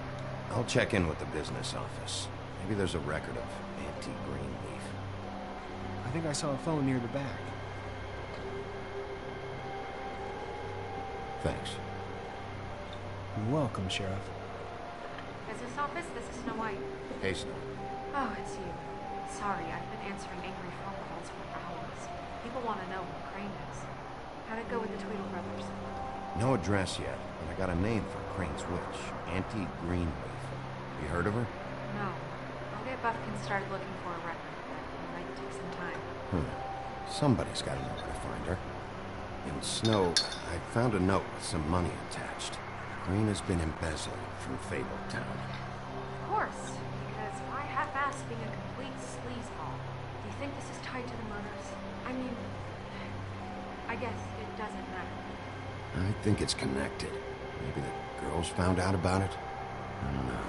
[SPEAKER 3] I'll check in with the business office. Maybe there's a record of anti-green leaf.
[SPEAKER 16] I think I saw a phone near the back.
[SPEAKER 3] Thanks.
[SPEAKER 16] You're welcome, Sheriff.
[SPEAKER 6] Business office, this is Snow White.
[SPEAKER 3] Hey, Snow.
[SPEAKER 6] Oh, it's you. Sorry, I've been answering angry phone calls for hours. People want to know who Crane is. How'd it go with the Tweedle brothers?
[SPEAKER 3] No address yet, but I got a name for Crane's witch. Anti-green leaf. You heard of her?
[SPEAKER 6] No. I'll get Buffkin started looking for a record, but it might take some time.
[SPEAKER 3] Somebody's got to know where to find her. In Snow, I found a note with some money attached. Crane has been embezzling from Fabletown.
[SPEAKER 6] Of course, because why half-ass being a complete sleazeball? Do you think this is tied to the murders? I mean, I guess it doesn't matter.
[SPEAKER 3] I think it's connected. Maybe the girls found out about it? I don't know.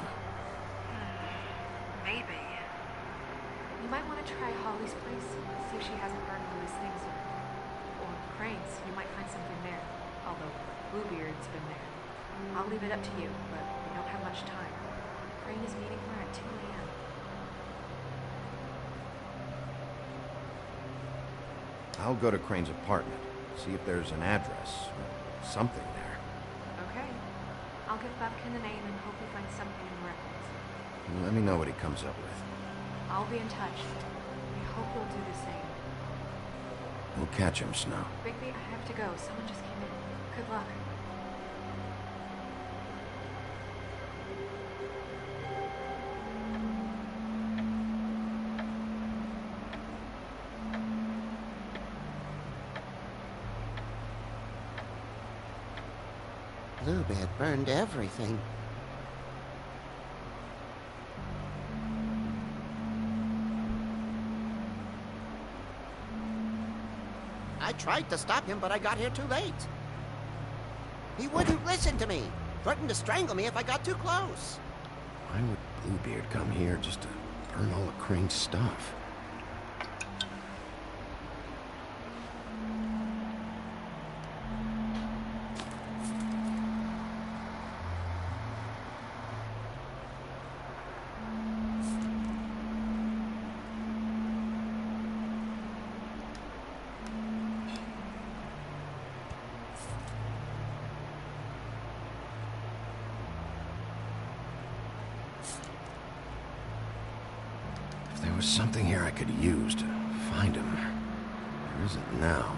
[SPEAKER 6] Maybe. You might want to try Holly's place, see if she hasn't heard of these things yet. Or Crane's, you might find something there. Although Bluebeard's been there. I'll leave it up to you, but we don't have much time. Crane is meeting her at 2 a.m.
[SPEAKER 3] I'll go to Crane's apartment, see if there's an address or something there.
[SPEAKER 6] Okay. I'll give Buffkin a name and hope we find something in the records.
[SPEAKER 3] Let me know what he comes up with.
[SPEAKER 6] I'll be in touch. I hope you'll do the same.
[SPEAKER 3] We'll catch him, Snow.
[SPEAKER 6] Bigby, I have to go. Someone just came in. Good luck.
[SPEAKER 15] Bluebeard burned everything. I tried to stop him, but I got here too late. He wouldn't listen to me. Threatened to strangle me if I got too close.
[SPEAKER 3] Why would Bluebeard come here just to burn all of Crane's stuff? There was something here I could use to find him. There isn't now.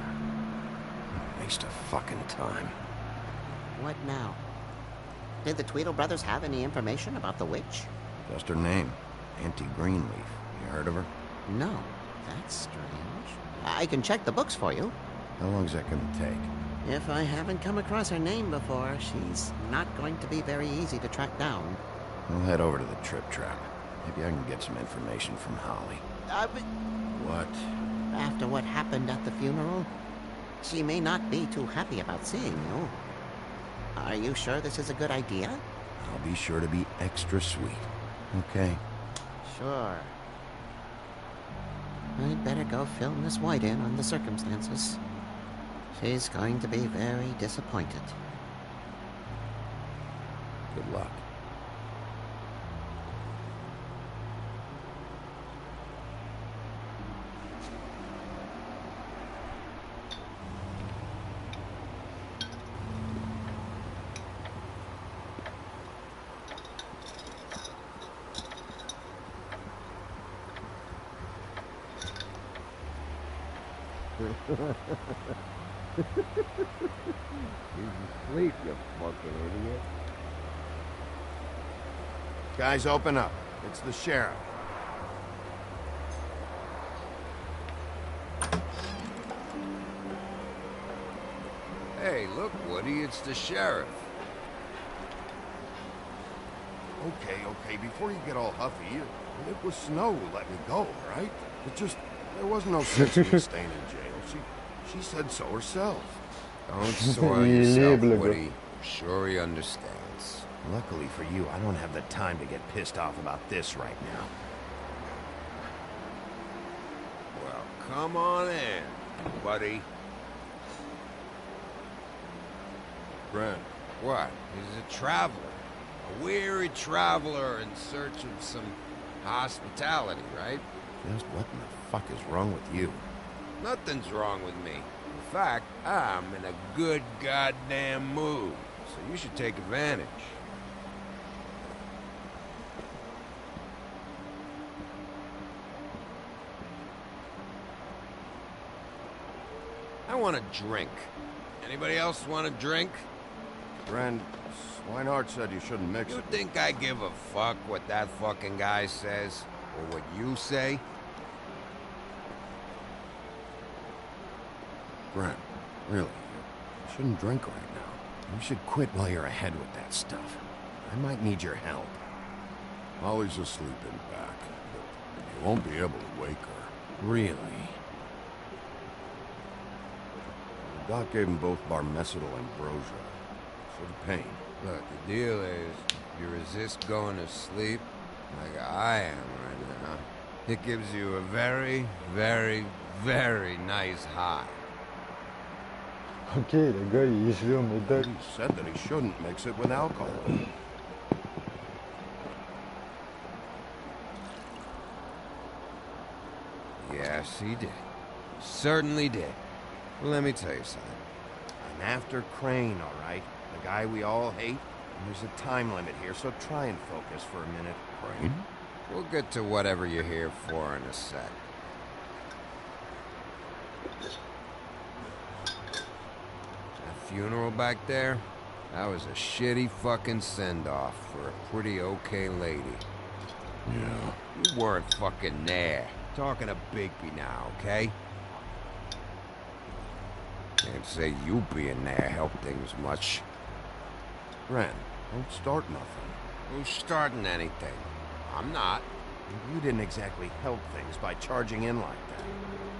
[SPEAKER 3] Waste of fucking time.
[SPEAKER 15] What now? Did the Tweedle brothers have any information about the witch?
[SPEAKER 3] Just her name. Auntie Greenleaf. You heard of her?
[SPEAKER 15] No. That's strange. I can check the books for you.
[SPEAKER 3] How long's that gonna take?
[SPEAKER 15] If I haven't come across her name before, she's not going to be very easy to track down.
[SPEAKER 3] We'll head over to the Trip Trap. Maybe I can get some information from Holly.
[SPEAKER 15] But
[SPEAKER 3] What?
[SPEAKER 15] after what happened at the funeral, she may not be too happy about seeing you. Are you sure this is a good idea?
[SPEAKER 3] I'll be sure to be extra sweet. Okay.
[SPEAKER 15] Sure. I'd better go fill Miss White in on the circumstances. She's going to be very disappointed.
[SPEAKER 3] Good luck.
[SPEAKER 1] He's asleep, you fucking idiot.
[SPEAKER 3] Guys, open up. It's the sheriff.
[SPEAKER 9] Hey, look, Woody, it's the sheriff.
[SPEAKER 3] Okay, before you get all huffy, it was Snow who let me go, right? There was no sense in me staying in jail. She said so herself.
[SPEAKER 9] Don't soil yourself, Woody. I'm sure he understands.
[SPEAKER 3] Luckily for you, I don't have the time to get pissed off about this right now.
[SPEAKER 9] Well, come on in, buddy.
[SPEAKER 3] Brent.
[SPEAKER 9] What? He's a traveler. A weary traveler in search of some hospitality, right?
[SPEAKER 3] Just what in the fuck is wrong with you?
[SPEAKER 9] Nothing's wrong with me. In fact, I'm in a good goddamn mood, so you should take advantage. I want a drink. Anybody else want a drink?
[SPEAKER 3] Brent, Swinehart said you shouldn't mix
[SPEAKER 9] You
[SPEAKER 3] it.
[SPEAKER 9] think I give a fuck what that fucking guy says? Or what you say?
[SPEAKER 3] Brent, really, you shouldn't drink right now. You should quit while you're ahead with that stuff. I might need your help.
[SPEAKER 17] Holly's asleep in back, but you won't be able to wake her.
[SPEAKER 3] Really? The doc gave them both barmecidal and ambrosia. For the pain.
[SPEAKER 9] Look, the deal is, you resist going to sleep, like I am right now, it gives you a very, very, very nice high.
[SPEAKER 1] Ok, le gars, il est gelé au médoc.
[SPEAKER 3] He said that he shouldn't mix it with alcohol.
[SPEAKER 9] Yes, he did. Certainly did. Well, let me tell you something.
[SPEAKER 3] I'm after Crane, all right? The guy we all hate. And there's a time limit here, so try and focus for a minute.
[SPEAKER 9] Crane? We'll get to whatever you're here for in a sec. That funeral back there? That was a shitty fucking send-off for a pretty okay lady.
[SPEAKER 17] Yeah.
[SPEAKER 9] You weren't fucking there. Talking to Bigby now, okay? Can't say you being there helped things much.
[SPEAKER 3] Ren, don't start nothing.
[SPEAKER 9] Who's starting anything? I'm not.
[SPEAKER 3] You didn't exactly help things by charging in like that.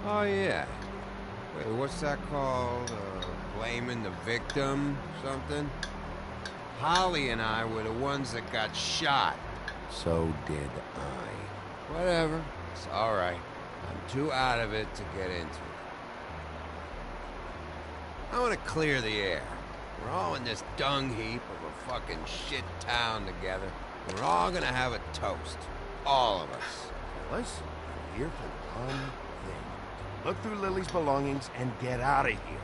[SPEAKER 9] Oh, yeah. Wait, what's that called? Blaming the victim? Something? Holly and I were the ones that got shot.
[SPEAKER 3] So did I.
[SPEAKER 9] Whatever. It's alright. I'm too out of it to get into it. I want to clear the air. We're all in this dung heap of a fucking shit town together. We're all gonna have a toast. All of us.
[SPEAKER 3] Fellas, I'm here for one thing. Look through Lily's belongings and get out of here.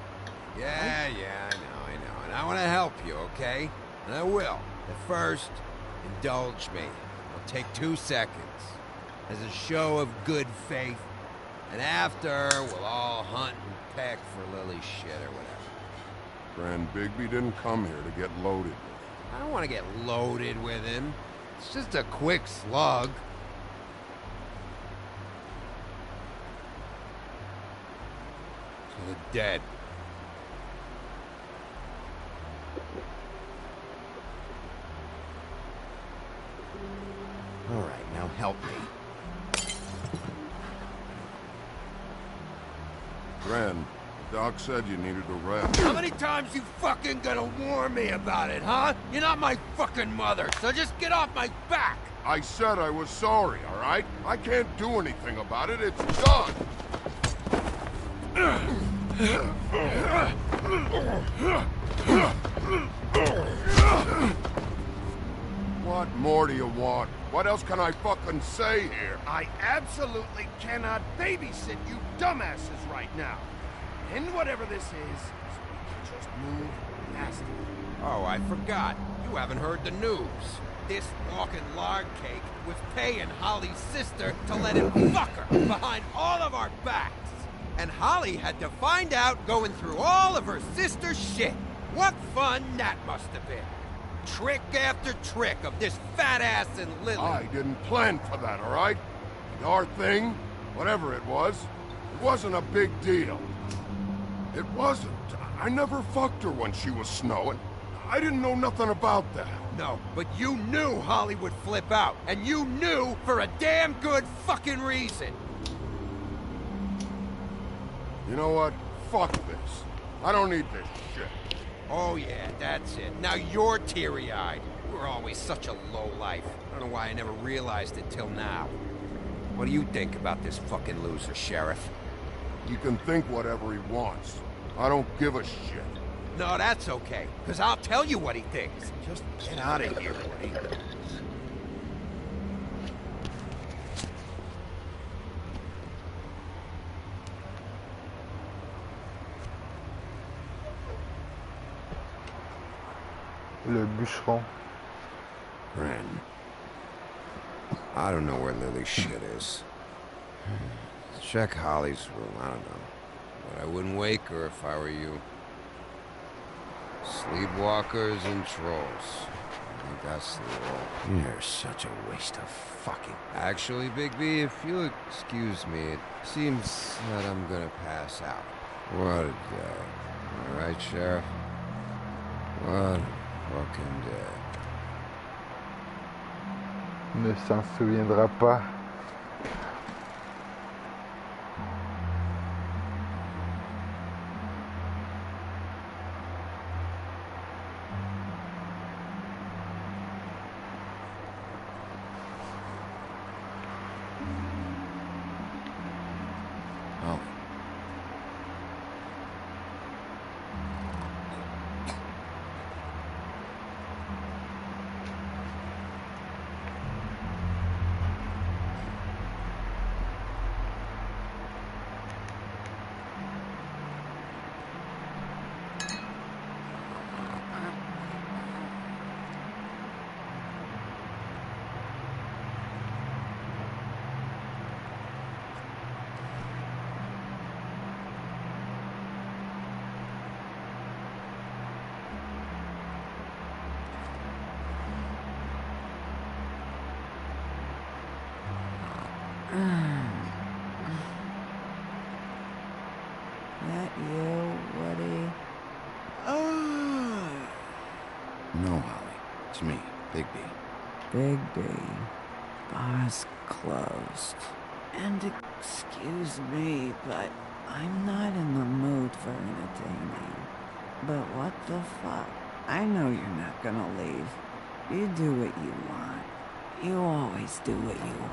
[SPEAKER 9] Yeah, I know. And I want to help you, okay? And I will. But first, indulge me. It'll take 2 seconds. As a show of good faith. And after, we'll all hunt and peck for Lily's shit or whatever.
[SPEAKER 17] Grand Bigby didn't come here to get loaded.
[SPEAKER 9] I don't want to get loaded with him. It's just a quick slug. To the dead.
[SPEAKER 3] All right, now help me.
[SPEAKER 17] Grand, Doc said you needed a rest.
[SPEAKER 9] How many times you fucking gonna warn me about it, huh? You're not my fucking mother, so just get off my back!
[SPEAKER 17] I said I was sorry, all right? I can't do anything about it. It's done. What more do you want? What else can I fucking say here?
[SPEAKER 18] I absolutely cannot babysit you dumbasses right now. And whatever this is, so we can just move past it.
[SPEAKER 9] Oh, I forgot. You haven't heard the news. This walking lard cake was paying Holly's sister to let him fuck her behind all of our backs. And Holly had to find out going through all of her sister's shit. What fun that must have been. Trick after trick of this fat ass and Lily.
[SPEAKER 17] I didn't plan for that, all right? Your thing, whatever it wasn't a big deal. It wasn't. I never fucked her when she was snowing. I didn't know nothing about that.
[SPEAKER 9] No, but you knew Holly would flip out, and you knew for a damn good fucking reason.
[SPEAKER 17] You know what? Fuck this. I don't need this shit.
[SPEAKER 9] Oh yeah, that's it. Now you're teary-eyed. You were always such a lowlife. I don't know why I never realized it till now. What do you think about this fucking loser, Sheriff?
[SPEAKER 17] He can think whatever he wants. I don't give a shit.
[SPEAKER 9] No, that's okay, because I'll tell you what he thinks. Just get out of here, Woody.
[SPEAKER 1] Le bûcheron.
[SPEAKER 3] Ren. I don't know where Lily's shit is. Check Holly's room, I don't know. But I wouldn't wake her if I were you. Sleepwalkers and trolls. I think that's the rule. You're such a waste of fucking... Actually, Bigby, if you'll excuse me, it seems that I'm gonna pass out. What a day. All right, Sheriff? What a fucking day.
[SPEAKER 1] Ne s'en souviendra pas.
[SPEAKER 7] That you, Woody?
[SPEAKER 3] No, Holly. It's me, Bigby.
[SPEAKER 7] Bigby. Bar's closed. And excuse me, but I'm not in the mood for entertaining. But what the fuck? I know you're not gonna leave. You do what you want. You always do what you want.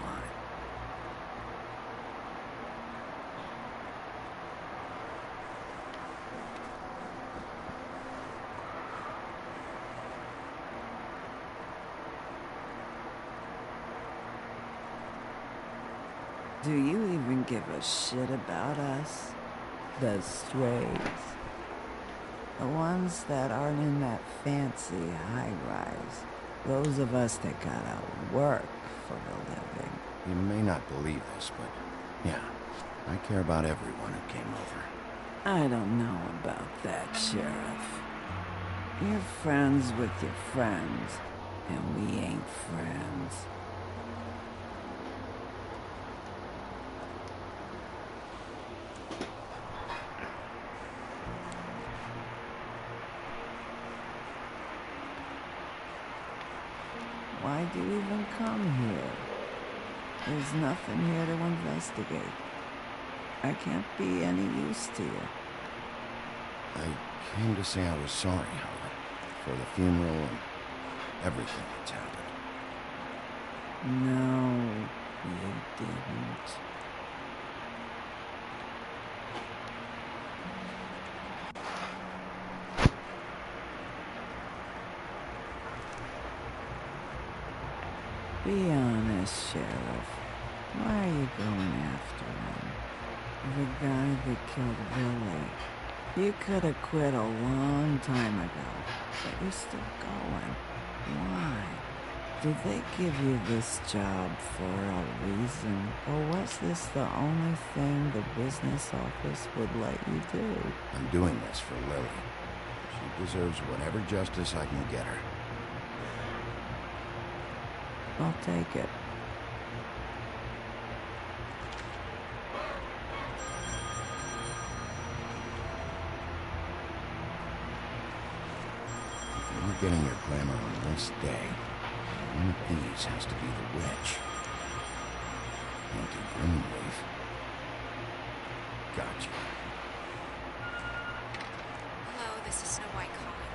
[SPEAKER 7] Do you even give a shit about us? The strays. The ones that aren't in that fancy high-rise. Those of us that gotta work for a living.
[SPEAKER 3] You may not believe this, but yeah, I care about everyone who came over.
[SPEAKER 7] I don't know about that, Sheriff. You're friends with your friends, and we ain't friends. Why'd you even come here? There's nothing here to investigate. I can't be any use to you.
[SPEAKER 3] I came to say I was sorry, Holly, for the funeral and everything that's happened.
[SPEAKER 7] No, you didn't. Be honest, Sheriff. Why are you going after him? The guy that killed Lily. You could have quit a long time ago, but you're still going. Why? Did they give you this job for a reason? Or was this the only thing the business office would let you do?
[SPEAKER 3] I'm doing this for Lily. She deserves whatever justice I can get her.
[SPEAKER 7] I'll take it.
[SPEAKER 3] If you're getting your glamour on this day, one of these has to be the witch. Auntie Greenleaf. Gotcha.
[SPEAKER 6] Hello, this is Snow White calling.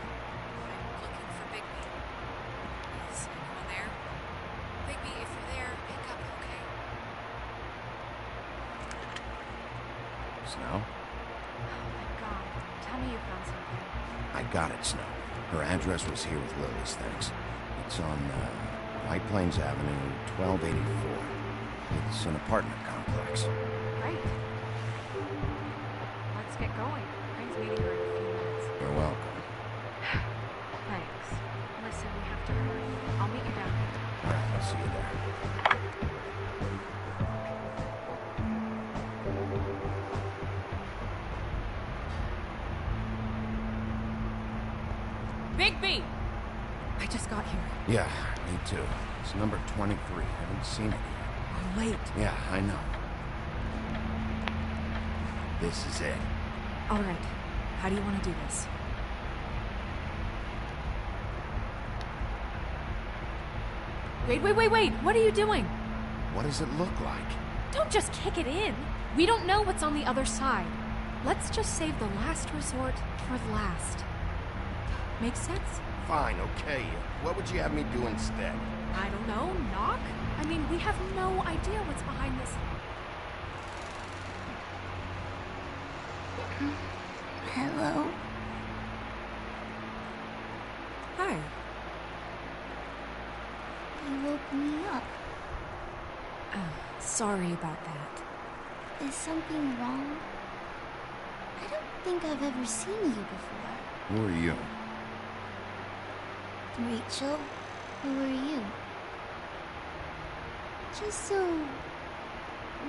[SPEAKER 6] I'm looking for Bigby. Is anyone there? Bigby, if you're there, pick up, okay?
[SPEAKER 3] Snow?
[SPEAKER 6] Oh my god. Tell me you found something.
[SPEAKER 3] I got it, Snow. Her address was here with Lily's things. It's on White Plains Avenue, 1284. It's an apartment complex.
[SPEAKER 6] Great. Let's get going. Crane's meeting her in a few minutes.
[SPEAKER 3] You're welcome.
[SPEAKER 6] Thanks. Listen, we have to hurry. I'll meet you down there.
[SPEAKER 3] All right, I'll see you there.
[SPEAKER 6] Bigby! I just got here.
[SPEAKER 3] Yeah, me too. It's number 23. Haven't seen it yet.
[SPEAKER 6] We're late.
[SPEAKER 3] Yeah, I know. This is it.
[SPEAKER 6] All right. How do you want to do this? Wait. What are you doing?
[SPEAKER 3] What does it look like?
[SPEAKER 5] Don't just kick it in. We don't know what's on the other side. Let's just save the last resort for last. Make sense?
[SPEAKER 3] Fine, okay. What would you have me do instead?
[SPEAKER 5] I don't know. Knock? I mean, we have no idea what's behind this.
[SPEAKER 19] Hello?
[SPEAKER 6] Hi.
[SPEAKER 19] You woke me up.
[SPEAKER 6] Sorry about that.
[SPEAKER 19] Is something wrong? I don't think I've ever seen you before.
[SPEAKER 3] Who are you?
[SPEAKER 19] Rachel, who are you? Just so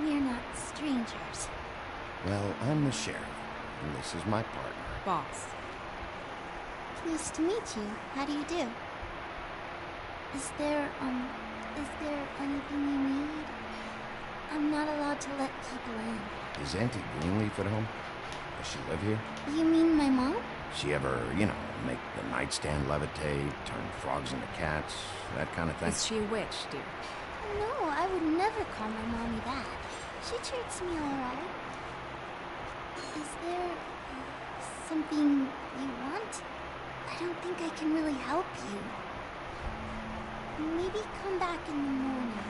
[SPEAKER 19] we're not strangers.
[SPEAKER 3] Well, I'm the sheriff, and this is my partner.
[SPEAKER 6] Boss.
[SPEAKER 19] Pleased to meet you. How do you do? Is there anything you need? I'm not allowed to let people in.
[SPEAKER 3] Is Auntie Greenleaf at home? Does she live here?
[SPEAKER 19] You mean my mom?
[SPEAKER 3] She ever, make the nightstand levitate, turn frogs into cats, that kind of thing?
[SPEAKER 6] Is she a witch, dear?
[SPEAKER 19] No, I would never call my mommy that. She treats me alright. Is there something you want? I don't think I can really help you. Maybe come back in the morning.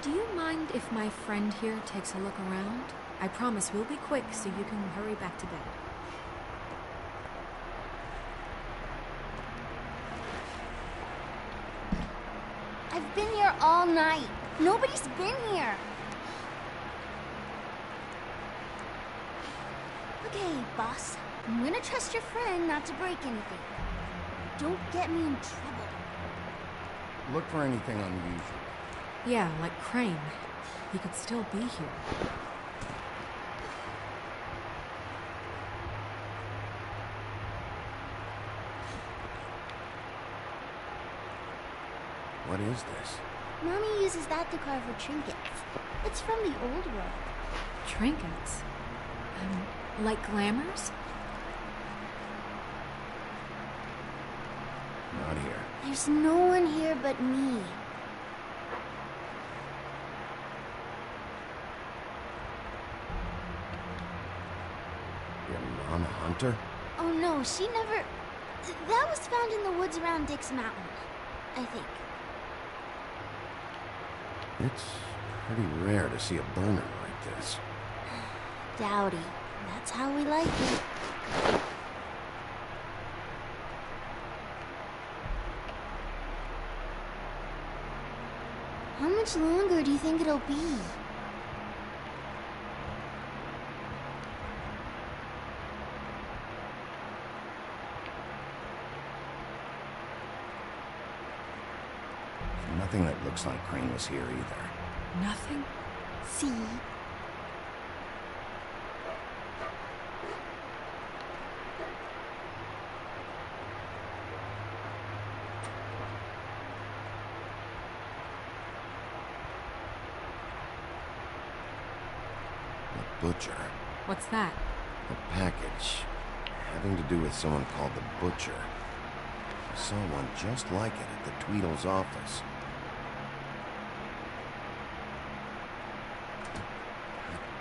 [SPEAKER 5] Do you mind if my friend here takes a look around? I promise we'll be quick so you can hurry back to bed.
[SPEAKER 19] I've been here all night. Nobody's been here. Okay, boss. I'm gonna trust your friend not to break anything. Don't get me in trouble.
[SPEAKER 3] Look for anything unusual.
[SPEAKER 5] Yeah, like Crane. He could still be here.
[SPEAKER 3] What is this?
[SPEAKER 19] Mommy uses that to carve her trinkets. It's from the old world.
[SPEAKER 6] Trinkets? Like glamours?
[SPEAKER 3] Not here.
[SPEAKER 19] There's no one here but me.
[SPEAKER 3] Your mom a hunter?
[SPEAKER 19] Oh no, she never... That was found in the woods around Dick's Mountain, I think.
[SPEAKER 3] It's pretty rare to see a burner like this.
[SPEAKER 19] Dowdy. That's how we like it. How much longer do you think it'll be?
[SPEAKER 3] Nothing that looks like Crane was here either.
[SPEAKER 6] Nothing?
[SPEAKER 19] See?
[SPEAKER 3] The butcher.
[SPEAKER 6] What's that?
[SPEAKER 3] A package having to do with someone called the Butcher. I saw one just like it at the Tweedle's office.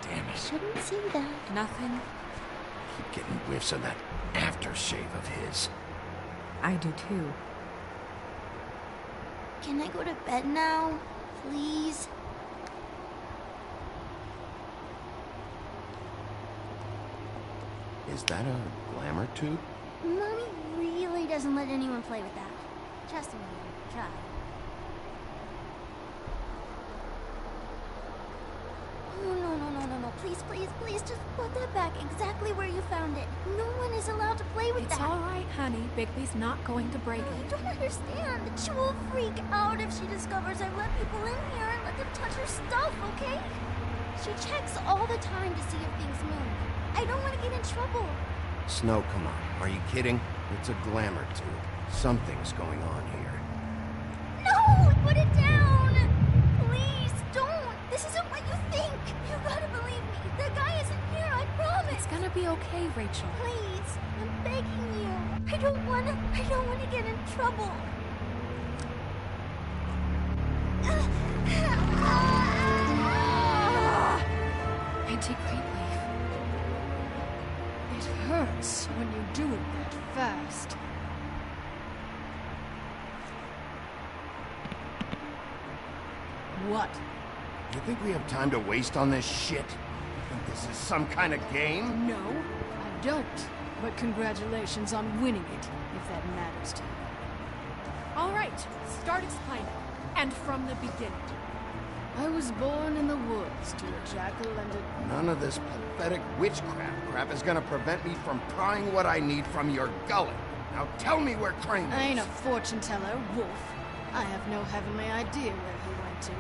[SPEAKER 3] Damn it.
[SPEAKER 19] Shouldn't see that.
[SPEAKER 6] Nothing.
[SPEAKER 3] Keep getting whiffs of that aftershave of his.
[SPEAKER 6] I do too.
[SPEAKER 19] Can I go to bed now? Please?
[SPEAKER 3] Is that a glamour tube?
[SPEAKER 19] Mommy really doesn't let anyone play with that. Just me, child. Oh, no. Please, just put that back exactly where you found it. No one is allowed to play with that.
[SPEAKER 6] It's all right, honey. Bigby's not going to break it.
[SPEAKER 19] You don't understand. She will freak out if she discovers I've let people in here and let them touch her stuff, okay? She checks all the time to see if things move. I don't want to get in trouble.
[SPEAKER 3] Snow, come on. Are you kidding? It's a glamour tube. Something's going on here.
[SPEAKER 19] No! Put it down! Please, don't! This isn't what you think! You gotta believe me. The guy isn't here, I promise!
[SPEAKER 6] It's gonna be okay, Rachel.
[SPEAKER 19] Please, I'm begging you. I don't wanna get in trouble.
[SPEAKER 6] Auntie Greenleaf.
[SPEAKER 20] It hurts when you do it that fast. What?
[SPEAKER 3] You think we have time to waste on this shit? You think this is some kind of game?
[SPEAKER 20] No, I don't. But congratulations on winning it, if that matters to you.
[SPEAKER 6] All right, start explaining. And from the beginning.
[SPEAKER 20] I was born in the woods to a jackal and a...
[SPEAKER 3] None of this pathetic witchcraft crap is gonna prevent me from prying what I need from your gullet. Now tell me where Crane is.
[SPEAKER 20] I ain't a fortune teller, Wolf. I have no heavenly idea where he went to.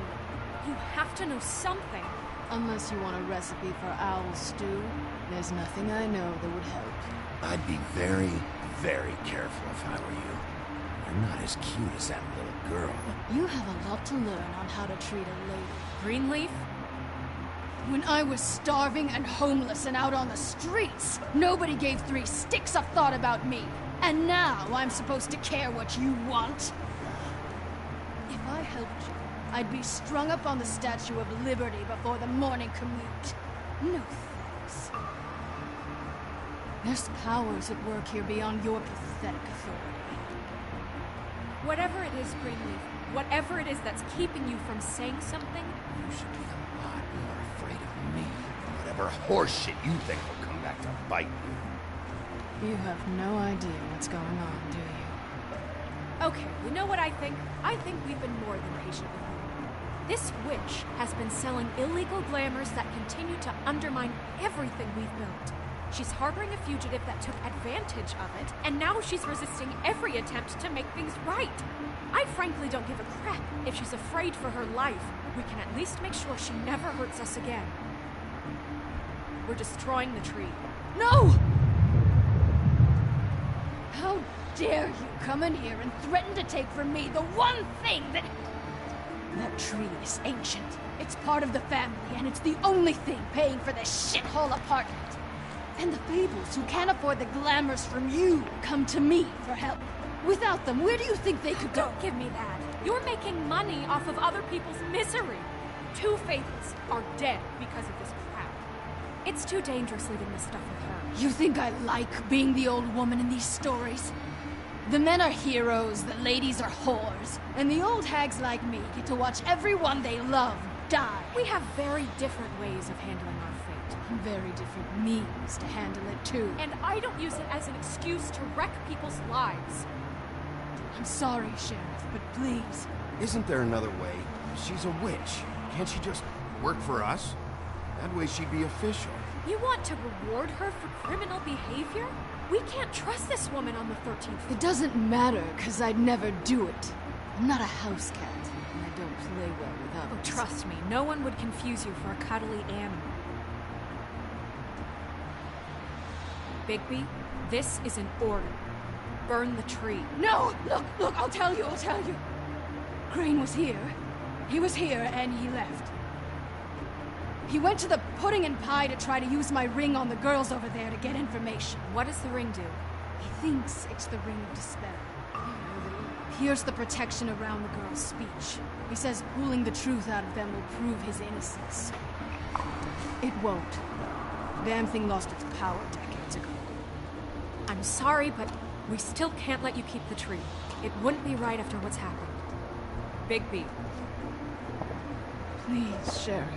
[SPEAKER 6] You have to know something.
[SPEAKER 20] Unless you want a recipe for owl stew, there's nothing I know that would help.
[SPEAKER 3] I'd be very, very careful if I were you. You're not as cute as that little girl.
[SPEAKER 20] You have a lot to learn on how to treat a lady.
[SPEAKER 6] Greenleaf?
[SPEAKER 20] When I was starving and homeless and out on the streets, nobody gave 3 sticks of thought about me. And now I'm supposed to care what you want? If I helped you, I'd be strung up on the Statue of Liberty before the morning commute. No thanks. There's powers at work here beyond your pathetic authority.
[SPEAKER 6] Whatever it is, Greenleaf, whatever it is that's keeping you from saying something...
[SPEAKER 3] You should be a lot more afraid of me than whatever horseshit you think will come back to bite you.
[SPEAKER 20] You have no idea what's going on, do you?
[SPEAKER 6] Okay, you know what I think? I think we've been more than patient with you. This witch has been selling illegal glamours that continue to undermine everything we've built. She's harboring a fugitive that took advantage of it, and now she's resisting every attempt to make things right. I frankly don't give a crap if she's afraid for her life. We can at least make sure she never hurts us again. We're destroying the tree.
[SPEAKER 20] No! How dare you come in here and threaten to take from me the one thing that... That tree is ancient. It's part of the family, and it's the only thing paying for this shithole apartment. And the fables who can't afford the glamours from you come to me for help. Without them, where do you think they could go?
[SPEAKER 21] Don't give me that. You're making money off of other people's misery. 2 fables are dead because of this crap. It's too dangerous leaving this stuff with her.
[SPEAKER 20] You think I like being the old woman in these stories? The men are heroes, the ladies are whores, and the old hags like me get to watch everyone they love die.
[SPEAKER 21] We have very different ways of handling our fate.
[SPEAKER 20] And very different means to handle it too.
[SPEAKER 21] And I don't use it as an excuse to wreck people's lives.
[SPEAKER 20] I'm sorry, Sheriff, but please.
[SPEAKER 3] Isn't there another way? She's a witch. Can't she just work for us? That way she'd be official.
[SPEAKER 21] You want to reward her for criminal behavior? We can't trust this woman on the 13th.
[SPEAKER 20] It doesn't matter, because I'd never do it. I'm not a house cat, and I don't play well with others.
[SPEAKER 21] Oh, trust me, no one would confuse you for a cuddly animal. Bigby, this is an order. Burn the tree.
[SPEAKER 20] No! Look, I'll tell you. Crane was here. He was here, and he left. He went to the pudding and pie to try to use my ring on the girls over there to get information.
[SPEAKER 21] What does the ring do?
[SPEAKER 20] He thinks it's the ring of despair. It pierced the protection around the girls' speech. He says pulling the truth out of them will prove his innocence. It won't. The damn thing lost its power decades ago.
[SPEAKER 21] I'm sorry, but we still can't let you keep the tree. It wouldn't be right after what's happened. Bigby.
[SPEAKER 20] Please, Sheriff.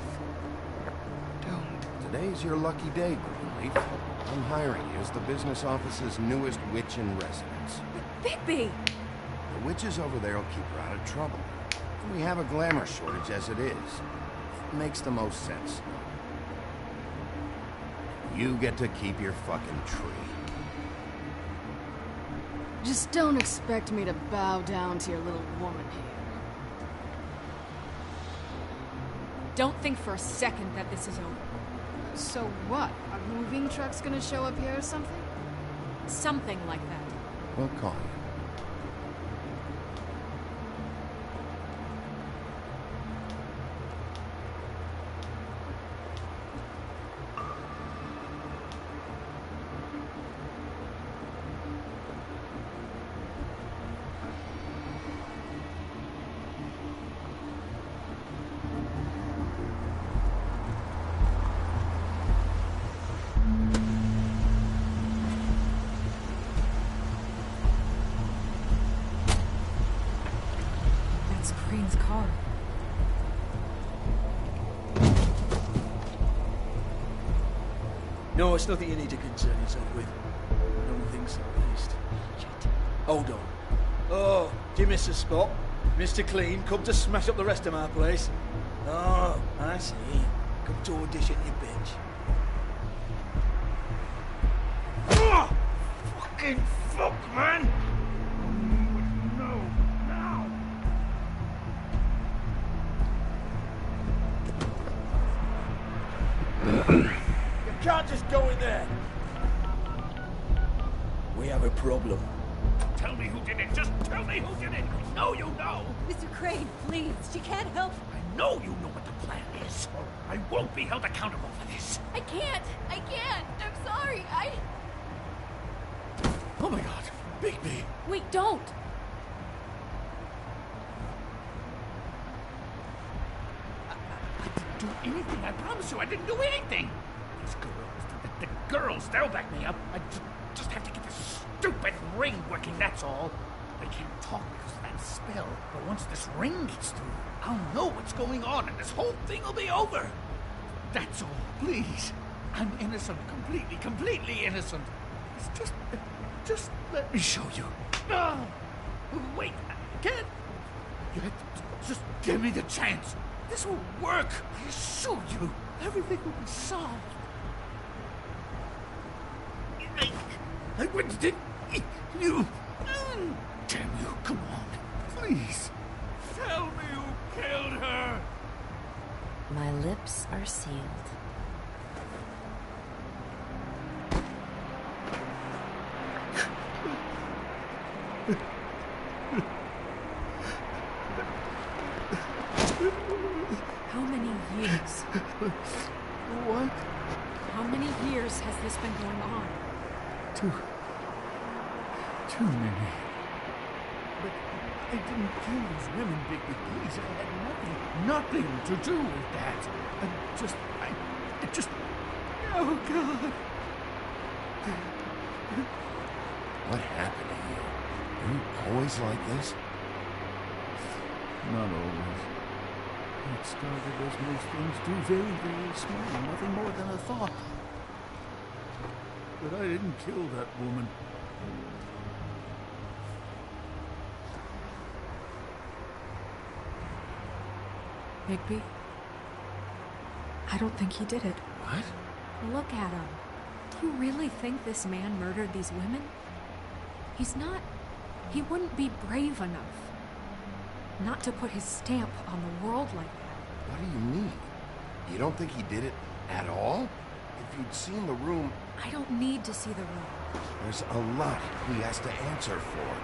[SPEAKER 3] Today's your lucky day, Greenleaf. I'm hiring you as the business office's newest witch in residence.
[SPEAKER 21] Bigby!
[SPEAKER 3] The witches over there will keep her out of trouble. And we have a glamour shortage as it is. It makes the most sense. You get to keep your fucking tree.
[SPEAKER 20] Just don't expect me to bow down to your little woman here.
[SPEAKER 21] Don't think for a second that this is over.
[SPEAKER 20] So what? A moving truck's gonna show up here or something?
[SPEAKER 21] Something like that.
[SPEAKER 3] We'll call you.
[SPEAKER 21] Car.
[SPEAKER 22] No, it's nothing you need to concern yourself with. I don't think so, at least. Shit. Hold on. Oh, do you miss a spot? Mr. Clean, come to smash up the rest of my place. Oh, I see. Come to audition, you bitch. Oh, fucking fuck, man! You can't just go in there. We have a problem.
[SPEAKER 12] Tell me who did it. Just tell me who did it. I know you know.
[SPEAKER 7] Mr. Crane, please. She can't help.
[SPEAKER 12] I know you know what the plan is. I won't be held accountable for this.
[SPEAKER 21] I can't. I'm sorry.
[SPEAKER 22] Oh my God. Bigby.
[SPEAKER 21] Wait, don't.
[SPEAKER 12] I didn't do anything. I promise you, I didn't do anything. These girls, the girls, they'll back me up. I just have to get this stupid ring working, that's all. I can't talk because of that spell, but once this ring gets through, I'll know what's going on and this whole thing will be over. That's all, please. I'm innocent, completely innocent. It's just let me show you. Wait, I can't. Just give me the chance. This will work. I assure you, everything will be solved. I wouldn't did you. Damn you, come on. Please. Tell me who killed her.
[SPEAKER 10] My lips are sealed.
[SPEAKER 21] How many years?
[SPEAKER 2] What?
[SPEAKER 21] How many years has this been going on?
[SPEAKER 2] Too many. But I didn't kill these women, Bigby. Please, I had nothing to do with that. I just... Oh, God.
[SPEAKER 3] What happened to you? Are you always like this?
[SPEAKER 2] Not always. It started as most things do, very, very small, nothing more than a thought. But I didn't kill that woman.
[SPEAKER 6] Bigby? I don't think he did it.
[SPEAKER 3] What?
[SPEAKER 6] Look at him. Do you really think this man murdered these women? He's not... He wouldn't be brave enough. Not to put his stamp on the world like that.
[SPEAKER 3] What do you mean? You don't think he did it at all? If you'd seen the room...
[SPEAKER 6] I don't need to see the room.
[SPEAKER 3] There's a lot he has to answer for.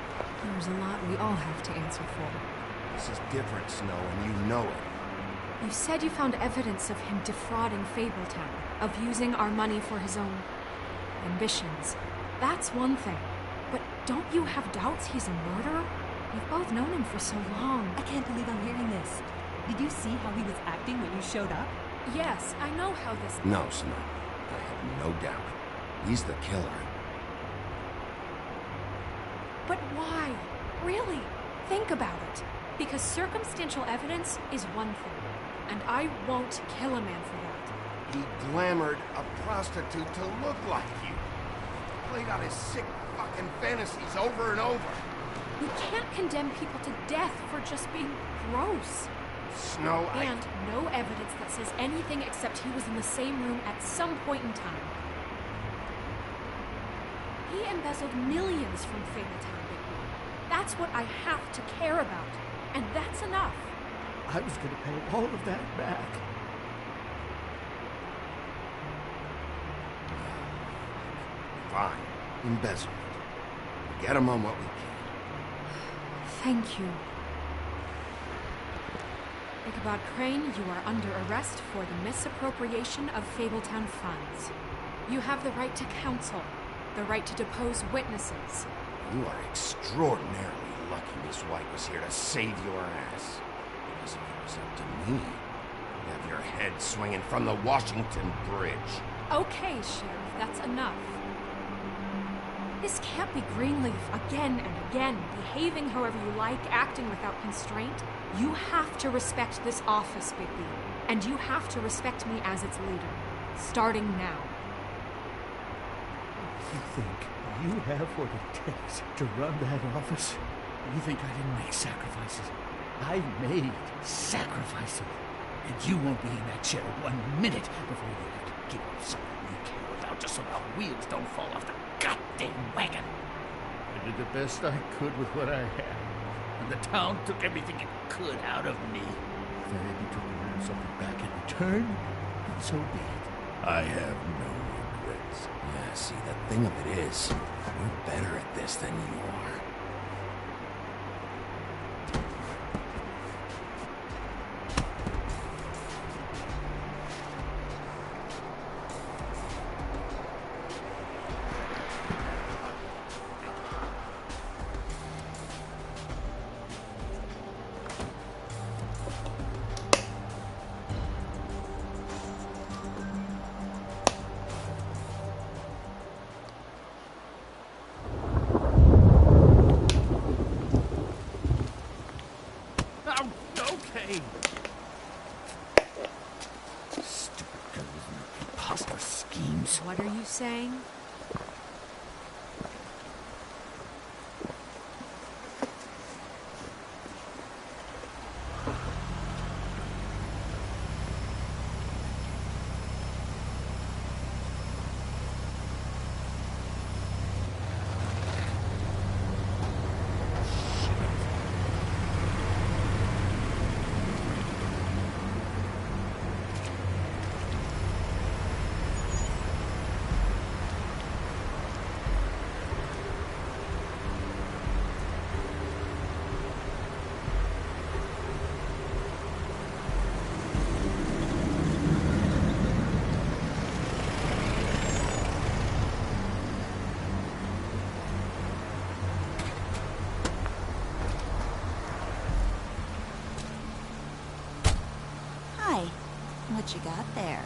[SPEAKER 6] There's a lot we all have to answer for.
[SPEAKER 3] This is different, Snow, and you know it.
[SPEAKER 6] You said you found evidence of him defrauding Fabletown, of using our money for his own ambitions. That's one thing. But don't you have doubts he's a murderer? You've both known him for so long.
[SPEAKER 8] I can't believe I'm hearing this. Did you see how he was acting when you showed up?
[SPEAKER 21] Yes, I know how this...
[SPEAKER 3] No, Snow. I have no doubt. He's the killer.
[SPEAKER 21] But why? Really? Think about it. Because circumstantial evidence is one thing, and I won't kill a man for that.
[SPEAKER 3] He glamored a prostitute to look like you. Played out his sick fucking fantasies over and over.
[SPEAKER 21] You can't condemn people to death for just being gross.
[SPEAKER 3] Snow,
[SPEAKER 21] And no evidence that says anything except he was in the same room at some point in time. He embezzled millions from Fabletown, Bigby. That's what I have to care about, and that's enough.
[SPEAKER 2] I was going to pay all of that back.
[SPEAKER 3] Fine. Embezzlement. Get him on what we can.
[SPEAKER 6] Thank you. Ichabod Crane, you are under arrest for the misappropriation of Fabletown funds. You have the right to counsel, the right to depose witnesses.
[SPEAKER 3] You are extraordinarily lucky Miss White was here to save your ass. Because if it was up to me, you'd have your head swinging from the Washington Bridge.
[SPEAKER 21] Okay, Sheriff, that's enough. This can't be Greenleaf again and again, behaving however you like, acting without constraint. You have to respect this office, Bigby. And you have to respect me as its leader. Starting now.
[SPEAKER 2] You think you have what it takes to run that office? You think I didn't make sacrifices? I made sacrifices. And you won't be in that chair 1 minute before you have to give up something you care about just so our wheels don't fall off the goddamn wagon. I did the best I could with what I had. And the town took everything it could out of me. If they're able to earn something back in return, then so be it. I have no regrets.
[SPEAKER 3] Yeah, see, the thing of it is, we're better at this than you are.
[SPEAKER 6] What are you saying?
[SPEAKER 11] What you got there?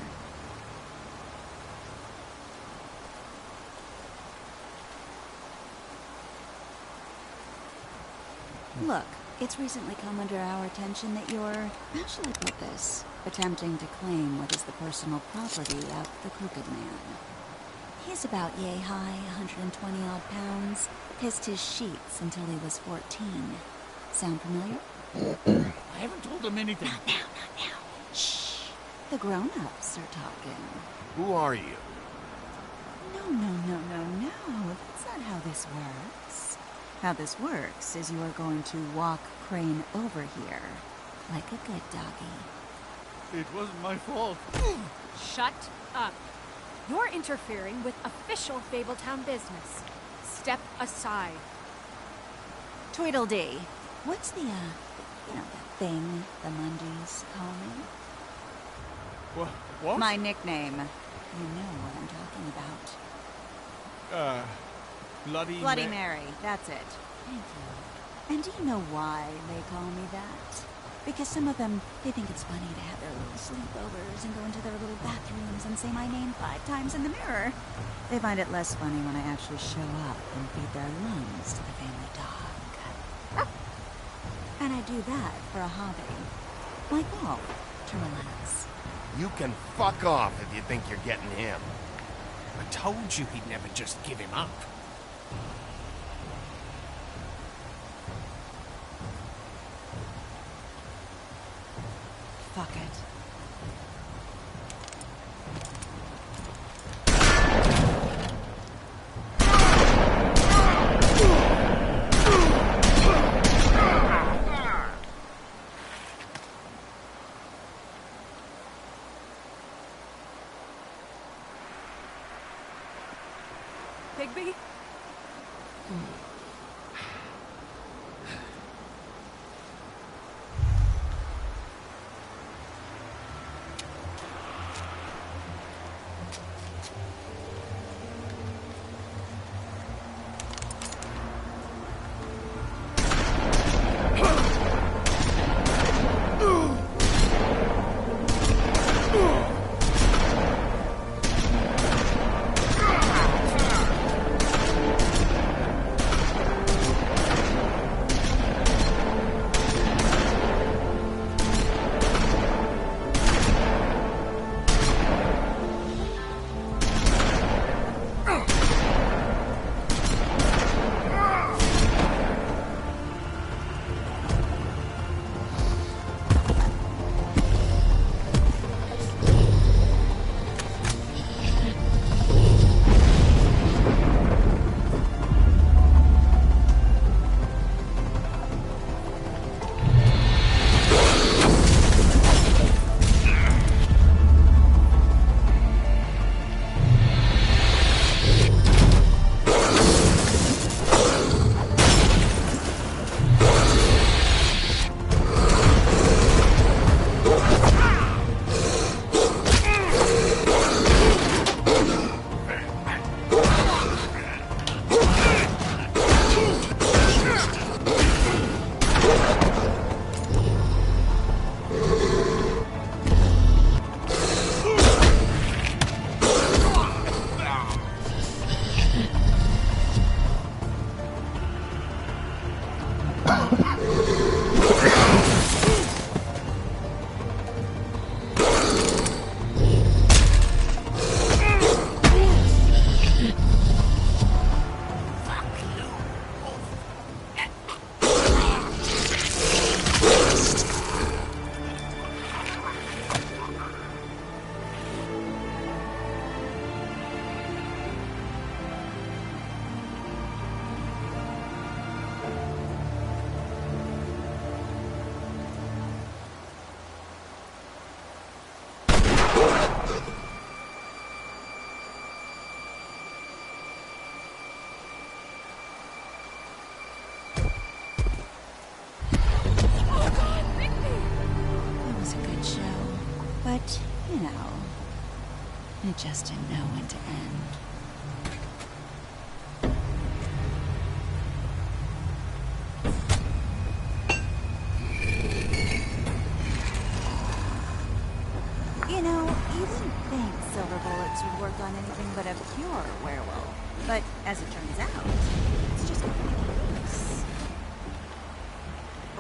[SPEAKER 11] Look, it's recently come under our attention that you're, how shall I put this, attempting to claim what is the personal property of the Crooked Man. He's about yay high, 120 odd pounds, pissed his sheets until he was 14. Sound familiar?
[SPEAKER 2] I haven't told him anything.
[SPEAKER 11] Not now. Shh. The grown-ups are talking.
[SPEAKER 3] Who are you?
[SPEAKER 11] No. That's not how this works. How this works is you are going to walk Crane over here, like a good doggy.
[SPEAKER 2] It wasn't my fault.
[SPEAKER 5] Shut up. You're interfering with official Fabletown business. Step aside.
[SPEAKER 11] Tweedledee. What's the, that thing the Mundies call me?
[SPEAKER 2] What?
[SPEAKER 11] My nickname. You know what I'm talking about. Bloody Mary, that's it. Thank you. And do you know why they call me that? Because some of them, they think it's funny to have their little sleepovers and go into their little bathrooms and say my name 5 times in the mirror. They find it less funny when I actually show up and feed their lungs to the family dog. And I do that for a hobby. Like golf, to relax.
[SPEAKER 3] You can fuck off if you think you're getting him.
[SPEAKER 12] I told you he'd never just give him up.
[SPEAKER 11] Fuck it.
[SPEAKER 5] Bigby?
[SPEAKER 11] But, you know, it just didn't know when to end. You know,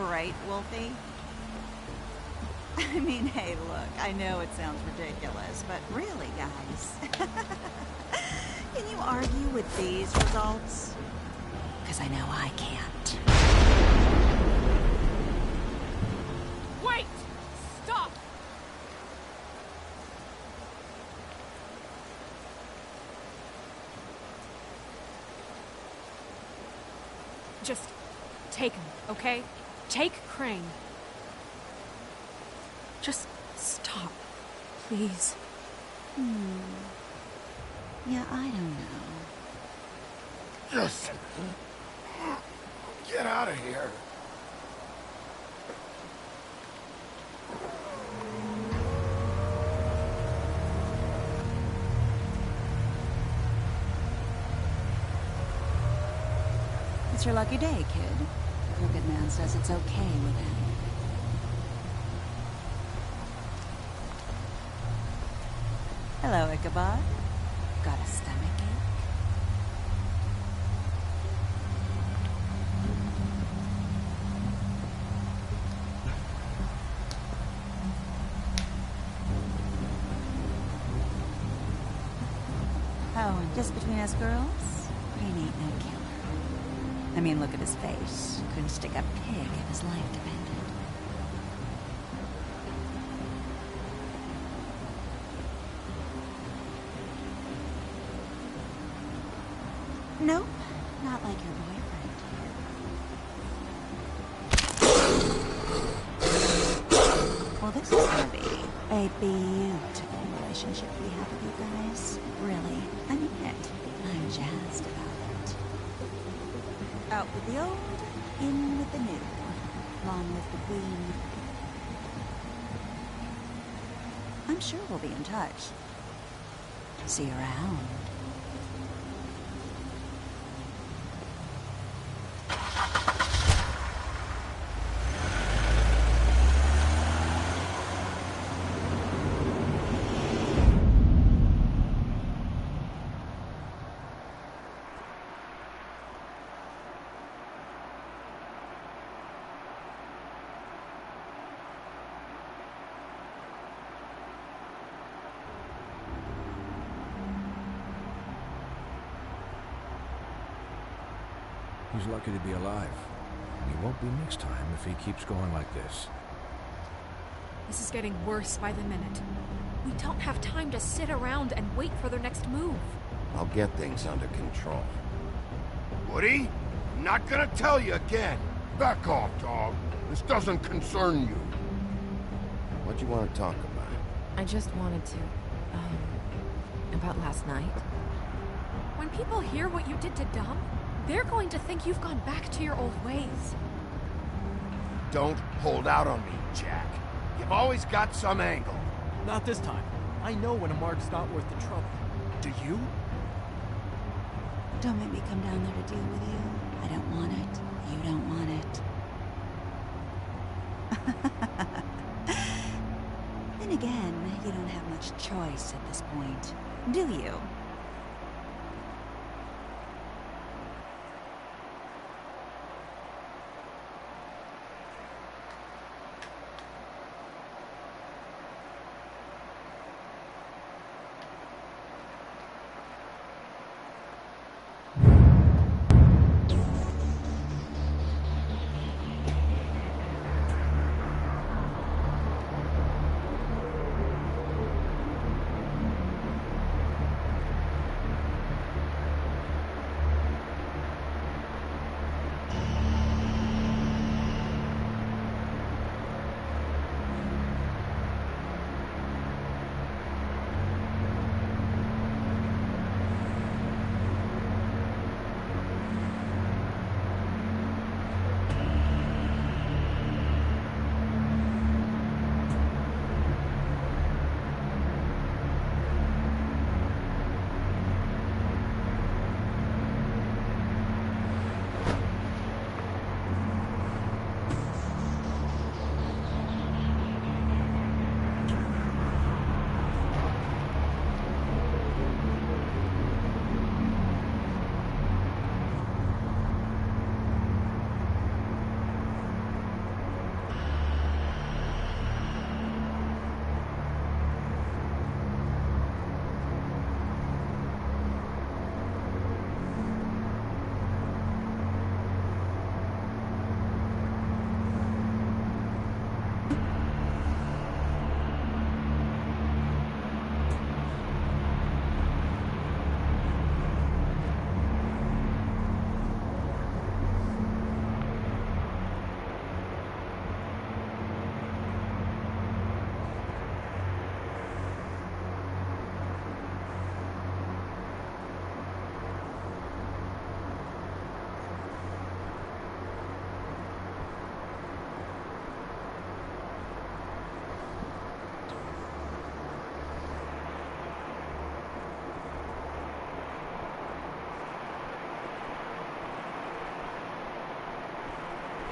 [SPEAKER 11] right, Wolfie? I mean, hey, look, I know it sounds ridiculous, but really, guys, can you argue with these results? Because I know I can't.
[SPEAKER 6] Wait! Stop! Just take him, okay? Take Crane. Just stop, please.
[SPEAKER 11] Yeah, I don't know.
[SPEAKER 17] Just get out of here.
[SPEAKER 11] It's your lucky day, kid. Crooked Man says it's okay with him. Hello, Ichabod. Got a stomachache? Oh, and just between us girls, Crane ain't no killer. I mean, look at his face. Couldn't stick a pig if his life depended. Nope, not like your boyfriend. Well, this is gonna be a beautiful relationship we have with you guys. Really, I mean it. I'm jazzed about it. Out with the old, in with the new. Long with the queen. I'm sure we'll be in touch. See you around.
[SPEAKER 13] He's lucky to be alive. He won't be next time if he keeps going like this.
[SPEAKER 6] This is getting worse by the minute. We don't have time to sit around and wait for their next move.
[SPEAKER 3] I'll get things under control.
[SPEAKER 17] Woody, I'm not gonna tell you again. Back off, dog. This doesn't concern you.
[SPEAKER 3] What do you want to talk about?
[SPEAKER 10] I just wanted to, about last night.
[SPEAKER 6] When people hear what you did to Dom, they're going to think you've gone back to your old ways.
[SPEAKER 17] Don't hold out on me, Jack. You've always got some angle.
[SPEAKER 14] Not this time. I know when a mark's not worth the trouble. Do you?
[SPEAKER 11] Don't make me come down there to deal with you. I don't want it. You don't want it. Then again, you don't have much choice at this point, do you?